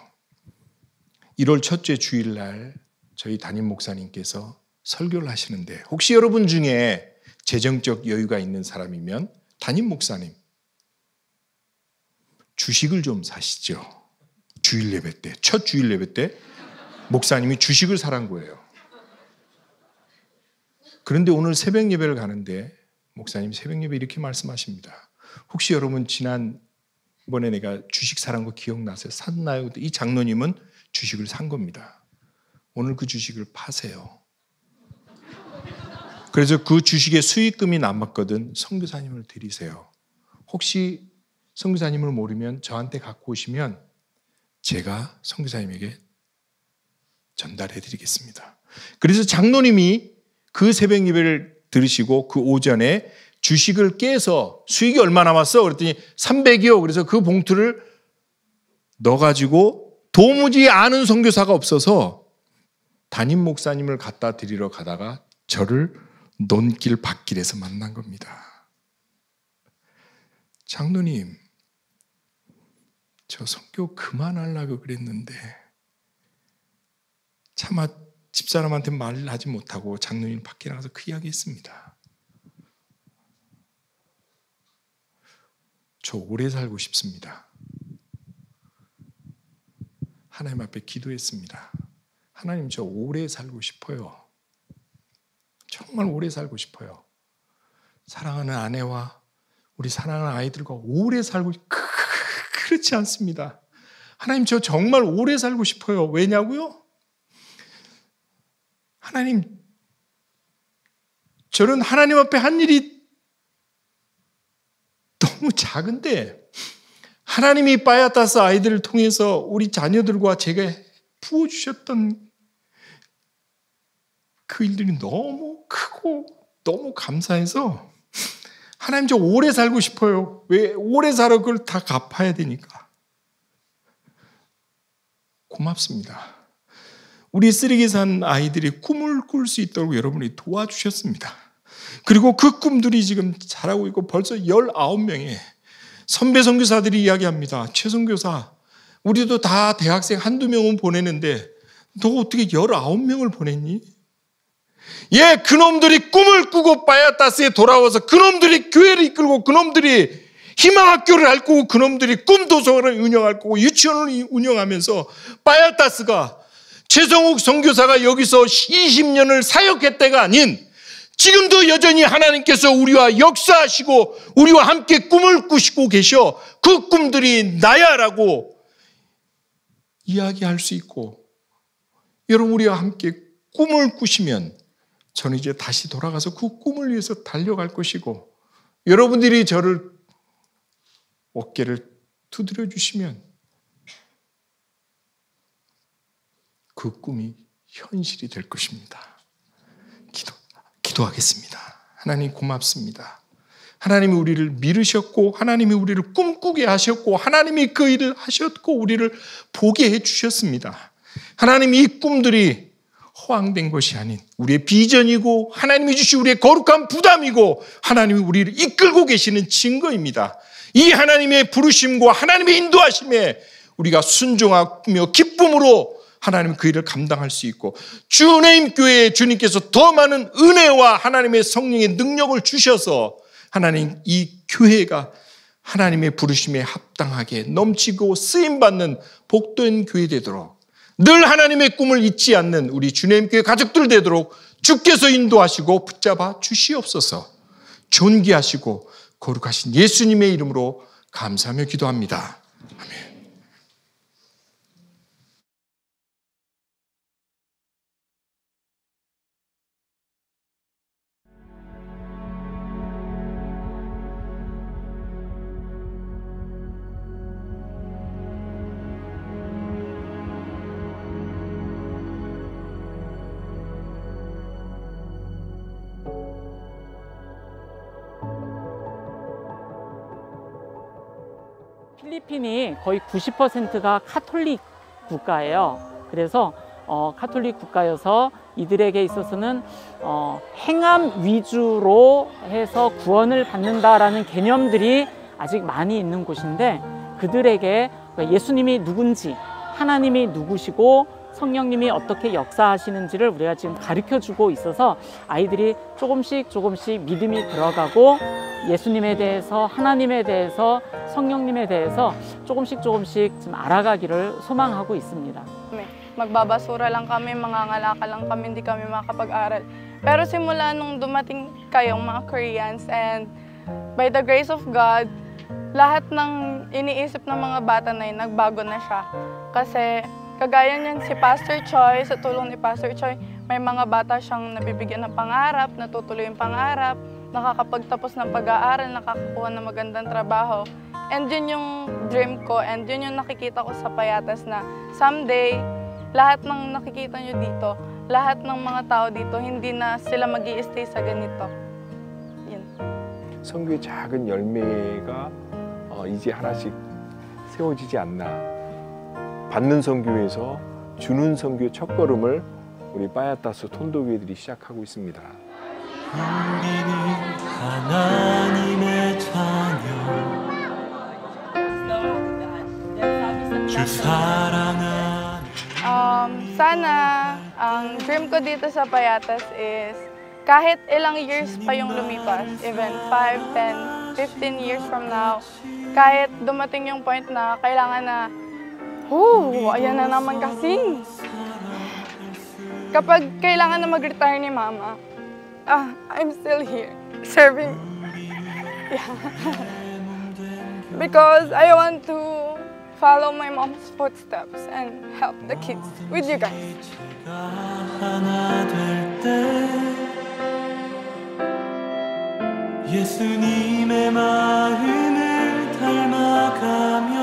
1월 첫째 주일날 저희 담임 목사님께서 설교를 하시는데 혹시 여러분 중에 재정적 여유가 있는 사람이면 담임 목사님 주식을 좀 사시죠. 주일 예배 때, 첫 주일 예배 때 목사님이 주식을 사란 거예요. 그런데 오늘 새벽 예배를 가는데 목사님 새벽 예배 이렇게 말씀하십니다. 혹시 여러분 지난번에 내가 주식 사란 거 기억나세요? 샀나요? 이 장로님은 주식을 산 겁니다. 오늘 그 주식을 파세요. 그래서 그 주식의 수익금이 남았거든 선교사님을 드리세요. 혹시 선교사님을 모르면 저한테 갖고 오시면 제가 선교사님에게 전달해 드리겠습니다. 그래서 장로님이 그 새벽 예배를 들으시고 그 오전에 주식을 깨서 수익이 얼마 남았어? 그랬더니 300이요. 그래서 그 봉투를 넣어가지고 도무지 아는 선교사가 없어서 담임 목사님을 갖다 드리러 가다가 저를 논길 밭길에서 만난 겁니다. 장로님, 저 선교 그만하려고 그랬는데 차마 집사람한테 말을 하지 못하고 장로님 밖에 나가서 그 이야기 했습니다. 저 오래 살고 싶습니다. 하나님 앞에 기도했습니다. 하나님 저 오래 살고 싶어요. 정말 오래 살고 싶어요. 사랑하는 아내와 우리 사랑하는 아이들과 오래 살고 그렇지 않습니다. 하나님, 저 정말 오래 살고 싶어요. 왜냐고요? 하나님, 저는 하나님 앞에 한 일이 너무 작은데 하나님이 바야타스 아이들을 통해서 우리 자녀들과 제가 부어주셨던 그 일들이 너무 크고 너무 감사해서 하나님, 저 오래 살고 싶어요. 왜 오래 살아? 그걸 다 갚아야 되니까. 고맙습니다. 우리 쓰레기 산 아이들이 꿈을 꿀 수 있도록 여러분이 도와주셨습니다. 그리고 그 꿈들이 지금 자라고 있고 벌써 19명의 선배 선교사들이 이야기합니다. 최 선교사, 우리도 다 대학생 한두 명은 보내는데 너 어떻게 19명을 보냈니? 예, 그놈들이 꿈을 꾸고 바야타스에 돌아와서 그놈들이 교회를 이끌고 그놈들이 희망학교를 할 거고 그놈들이 꿈도서관을 운영할 거고 유치원을 운영하면서 바야타스가 최성욱 선교사가 여기서 20년을 사역했다가 아닌 지금도 여전히 하나님께서 우리와 역사하시고 우리와 함께 꿈을 꾸시고 계셔. 그 꿈들이 나야라고 이야기할 수 있고, 여러분 우리와 함께 꿈을 꾸시면 저는 이제 다시 돌아가서 그 꿈을 위해서 달려갈 것이고, 여러분들이 저를 어깨를 두드려 주시면 그 꿈이 현실이 될 것입니다. 기도하겠습니다. 하나님 고맙습니다. 하나님이 우리를 미루셨고 하나님이 우리를 꿈꾸게 하셨고 하나님이 그 일을 하셨고 우리를 보게 해주셨습니다. 하나님, 이 꿈들이 허황된 것이 아닌 우리의 비전이고 하나님이 주신 우리의 거룩한 부담이고 하나님이 우리를 이끌고 계시는 증거입니다. 이 하나님의 부르심과 하나님의 인도하심에 우리가 순종하며 기쁨으로 하나님 그 일을 감당할 수 있고, 주님 교회에 주님께서 더 많은 은혜와 하나님의 성령의 능력을 주셔서 하나님 이 교회가 하나님의 부르심에 합당하게 넘치고 쓰임받는 복된 교회 되도록, 늘 하나님의 꿈을 잊지 않는 우리 주님 교회 가족들 되도록 주께서 인도하시고 붙잡아 주시옵소서. 존귀하시고 거룩하신 예수님의 이름으로 감사하며 기도합니다. 아멘. 필리핀이 거의 90%가 카톨릭 국가예요. 그래서 카톨릭 국가여서 이들에게 있어서는 행함 위주로 해서 구원을 받는다라는 개념들이 아직 많이 있는 곳인데, 그들에게 예수님이 누군지, 하나님이 누구시고 성령님이 어떻게 역사하시는지를 우리가 지금 가르쳐주고 있어서 아이들이 조금씩 믿음이 들어가고 예수님에 대해서, 하나님에 대해서, 성령님에 대해서 조금씩 좀 알아가기를 소망하고 있습니다. Magbabasura lang kami, mangangalakal lang kami, hindi kami makapag-aral. Pero simula nung dumating kayong mga Koreans, and by the grace of God, lahat ng iniisip ng mga bata na yun, nagbago na siya. Kasi kagaya niyan si Pastor Choi, sa tulong ni Pastor Choi, may mga bata siyang nabibigyan ng pangarap, natutuloy yung pangarap, nakakapagtapos ng pag-aaral, nakakakuha ng magandang trabaho. And yun yung dream ko, and yun yung nakikita ko sa Payatas na someday, lahat ng nakikita nyo dito, lahat ng mga tao dito, hindi na sila mag-i-stay sa ganito. Yun. 선교의 작은 열매가 이제 하나씩 세워지지 않나. 받는 선교에서 주는 선교의 첫걸음을 우리 바야타스 톤도교회들이 시작하고 있습니다. 우리는 하나님의 자녀, 주 사랑하는 Sana, ang dream ko dito sa Payatas is kahit ilang years pa yung lumipas, even 5, 10, 15 years from now, kahit dumating yung point na kailangan na, ayan na naman kasi. Kapag kailangan na mag-retire ni Mama, I'm still here, serving Because I want to follow my mom's footsteps and help the kids with you guys. 하나 될 때 예수님의 마음을 닮아가며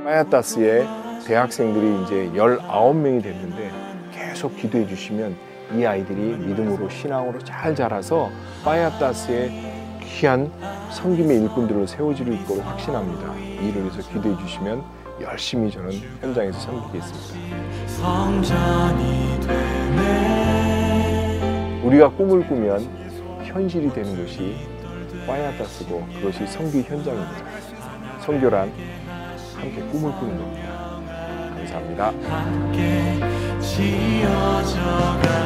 파야타스의 대학생들이 이제 19명이 됐는데 계속 기도해 주시면 이 아이들이 믿음으로 신앙으로 잘 자라서 파야타스의 귀한 섬김의 일꾼들로 세워질 있도록 확신합니다. 이 일을 위해서 기도해 주시면 열심히 저는 현장에서 섬기겠습니다. 성전이 되네. 우리가 꿈을 꾸면 현실이 되는 것이 파야타스고 그것이 선교 현장입니다. 선교란 함께 꿈을 꾸는 겁니다. 감사합니다. 함께 지어져가네.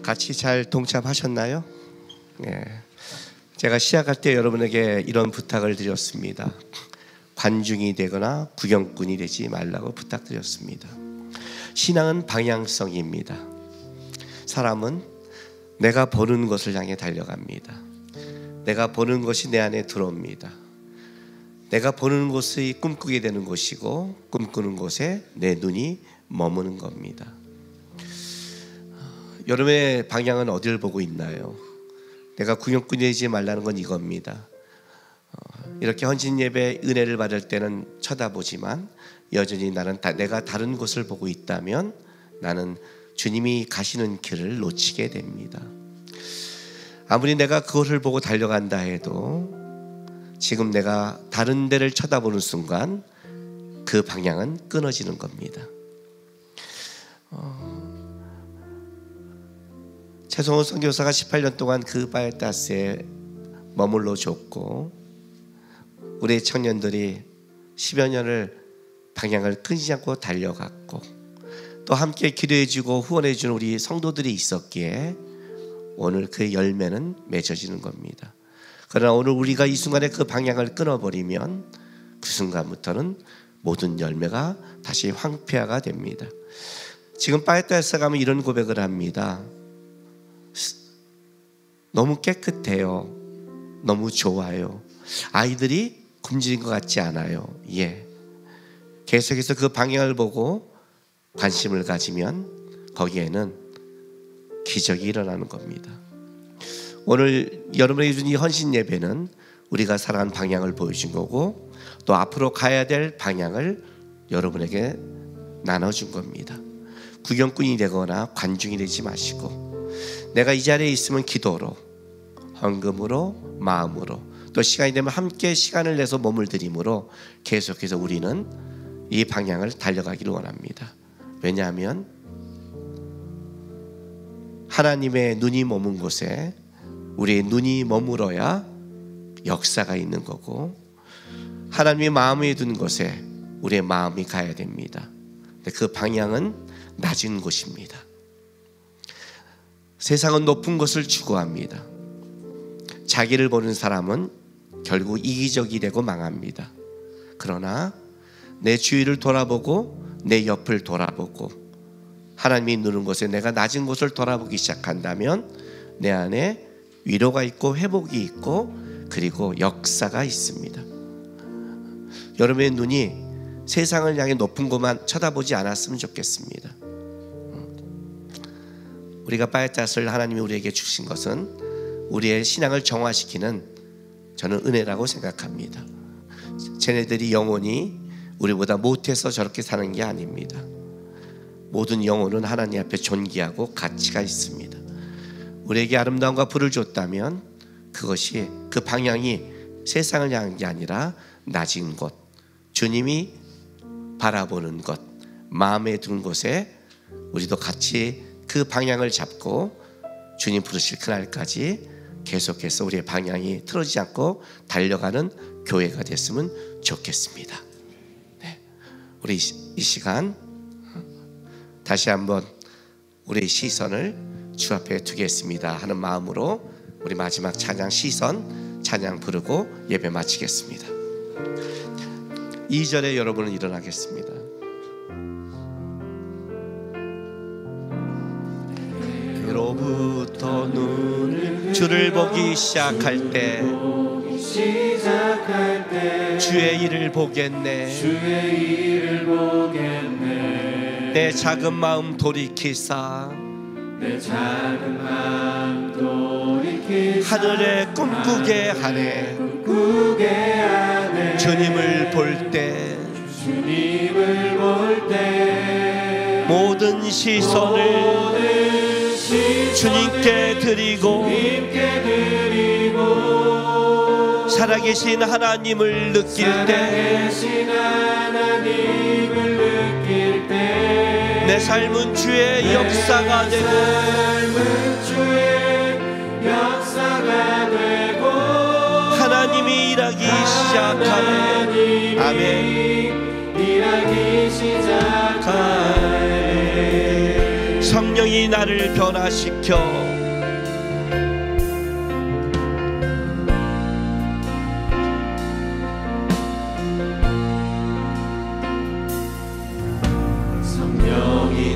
같이 잘 동참하셨나요? 네. 제가 시작할 때 여러분에게 이런 부탁을 드렸습니다. 관중이 되거나 구경꾼이 되지 말라고 부탁드렸습니다. 신앙은 방향성입니다. 사람은 내가 보는 것을 향해 달려갑니다. 내가 보는 것이 내 안에 들어옵니다. 내가 보는 것이 꿈꾸게 되는 것이고 꿈꾸는 곳에 내 눈이 머무는 겁니다. 여러분의 방향은 어디를 보고 있나요? 내가 구경꾼이 되지 말라는 건 이겁니다. 이렇게 헌신 예배 은혜를 받을 때는 쳐다보지만 여전히 내가 다른 곳을 보고 있다면 나는 주님이 가시는 길을 놓치게 됩니다. 아무리 내가 그것을 보고 달려간다 해도 지금 내가 다른 데를 쳐다보는 순간 그 방향은 끊어지는 겁니다. 최성호 선교사가 18년 동안 그 바에따스에 머물러 줬고 우리 청년들이 10여 년을 방향을 끊지 않고 달려갔고 또 함께 기도해주고 후원해주는 우리 성도들이 있었기에 오늘 그 열매는 맺어지는 겁니다. 그러나 오늘 우리가 이 순간에 그 방향을 끊어버리면 그 순간부터는 모든 열매가 다시 황폐화가 됩니다. 지금 바에따스에 가면 이런 고백을 합니다. 너무 깨끗해요. 너무 좋아요. 아이들이 굶주린 것 같지 않아요. 예. 계속해서 그 방향을 보고 관심을 가지면 거기에는 기적이 일어나는 겁니다. 오늘 여러분에게 준 이 헌신 예배는 우리가 살아간 방향을 보여준 거고 또 앞으로 가야 될 방향을 여러분에게 나눠준 겁니다. 구경꾼이 되거나 관중이 되지 마시고 내가 이 자리에 있으면 기도로, 헌금으로, 마음으로 또 시간이 되면 함께 시간을 내서 몸을 들임으로 계속해서 우리는 이 방향을 달려가기를 원합니다. 왜냐하면 하나님의 눈이 머문 곳에 우리의 눈이 머물어야 역사가 있는 거고 하나님의 마음에 둔 곳에 우리의 마음이 가야 됩니다. 그 방향은 낮은 곳입니다. 세상은 높은 것을 추구합니다. 자기를 보는 사람은 결국 이기적이 되고 망합니다. 그러나 내 주위를 돌아보고 내 옆을 돌아보고 하나님이 누른 곳에 내가 낮은 곳을 돌아보기 시작한다면 내 안에 위로가 있고 회복이 있고 그리고 역사가 있습니다. 여러분의 눈이 세상을 향해 높은 곳만 쳐다보지 않았으면 좋겠습니다. 우리가 바에따스를 하나님이 우리에게 주신 것은 우리의 신앙을 정화시키는 저는 은혜라고 생각합니다. 쟤네들이 영혼이 우리보다 못해서 저렇게 사는 게 아닙니다. 모든 영혼은 하나님 앞에 존귀하고 가치가 있습니다. 우리에게 아름다움과 부를 줬다면 그것이 그 방향이 세상을 향한 게 아니라 낮은 곳, 주님이 바라보는 것, 마음에 둔 곳에 우리도 같이 그 방향을 잡고 주님 부르실 그날까지 계속해서 우리의 방향이 틀어지지 않고 달려가는 교회가 됐으면 좋겠습니다. 네. 우리 이 시간 다시 한번 우리의 시선을 주 앞에 두겠습니다 하는 마음으로 우리 마지막 찬양 시선 찬양 부르고 예배 마치겠습니다. 2절에 여러분은 일어나겠습니다. 그로부터 눈을 주를 보기 시작할 때 주의 일을 보겠네. 내 작은 마음 돌이키사 하늘에 꿈꾸게 하네. 주님을 볼 때 모든 시선을 주님께 드리고 살아계신 하나님을 느낄 때 내 삶은 주의 역사가 되고 하나님이 일하기 시작하네. 아멘. 일하기 시작하네. 성령이 나를 변화시켜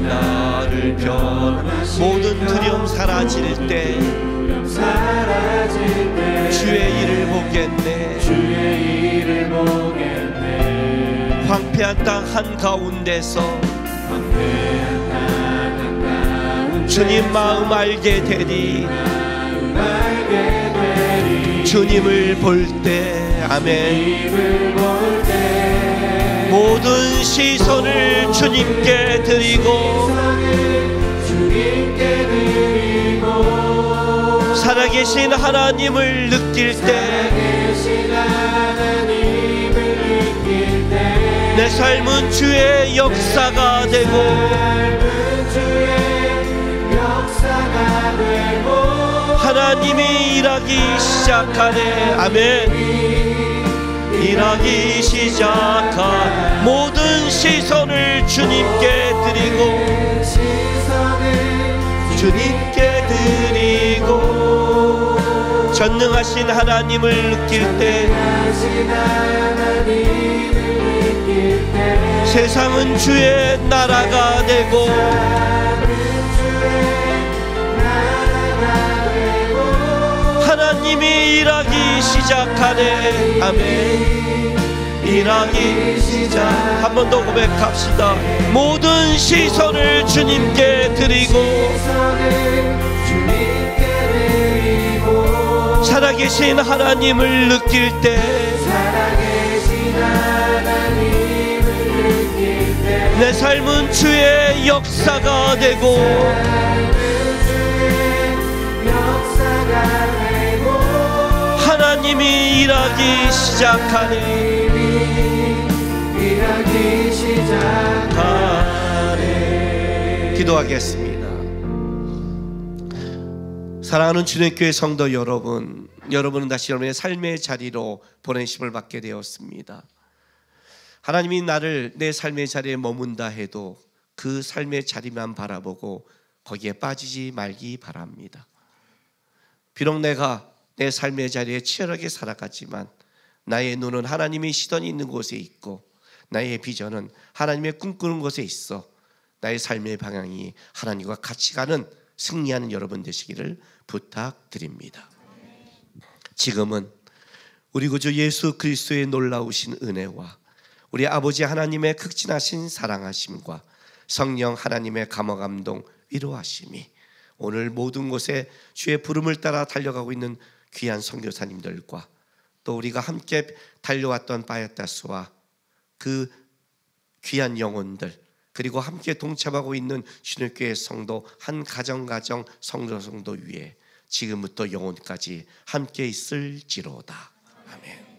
나를 모든 두려움 사라질 때 주의 일을 보겠네. 황폐한 땅 한가운데서 주님 마음 알게 되리. 주님을 볼 때 아멘. 모든 시선을 주님께 드리고 살아계신 하나님을 느낄 때 내 삶은 주의 역사가 되고 하나님이 일하기 시작하네. 아멘. 일하기 시작한 모든 시선을 주님께 드리고 전능하신 하나님을 느낄 때 세상은 주의 나라가 되고 하나님이 일하기 시작하네. 아멘. 일하기 시작. 한 번 더 고백합시다. 모든 시선을 주님께 드리고 살아계신 하나님을 느낄 때 내 삶은 주의 역사가 되고 하나님이 일하기 시작하네. 기도하겠습니다. 사랑하는 주님교회 성도 여러분, 여러분은 다시 여러분의 삶의 자리로 보내심을 받게 되었습니다. 하나님이 나를 내 삶의 자리에 머문다 해도 그 삶의 자리만 바라보고 거기에 빠지지 말기 바랍니다. 비록 내가 내 삶의 자리에 치열하게 살아갔지만 나의 눈은 하나님의 시선이 있는 곳에 있고 나의 비전은 하나님의 꿈꾸는 곳에 있어 나의 삶의 방향이 하나님과 같이 가는 승리하는 여러분 되시기를 부탁드립니다. 지금은 우리 구주 예수 그리스도의 놀라우신 은혜와 우리 아버지 하나님의 극진하신 사랑하심과 성령 하나님의 감화감동 위로하심이 오늘 모든 곳에 주의 부름을 따라 달려가고 있는 귀한 선교사님들과 또 우리가 함께 달려왔던 바야타스와 그 귀한 영혼들 그리고 함께 동참하고 있는 신일교회 성도 한 가정 성도 위에 지금부터 영혼까지 함께 있을지로다. 아멘.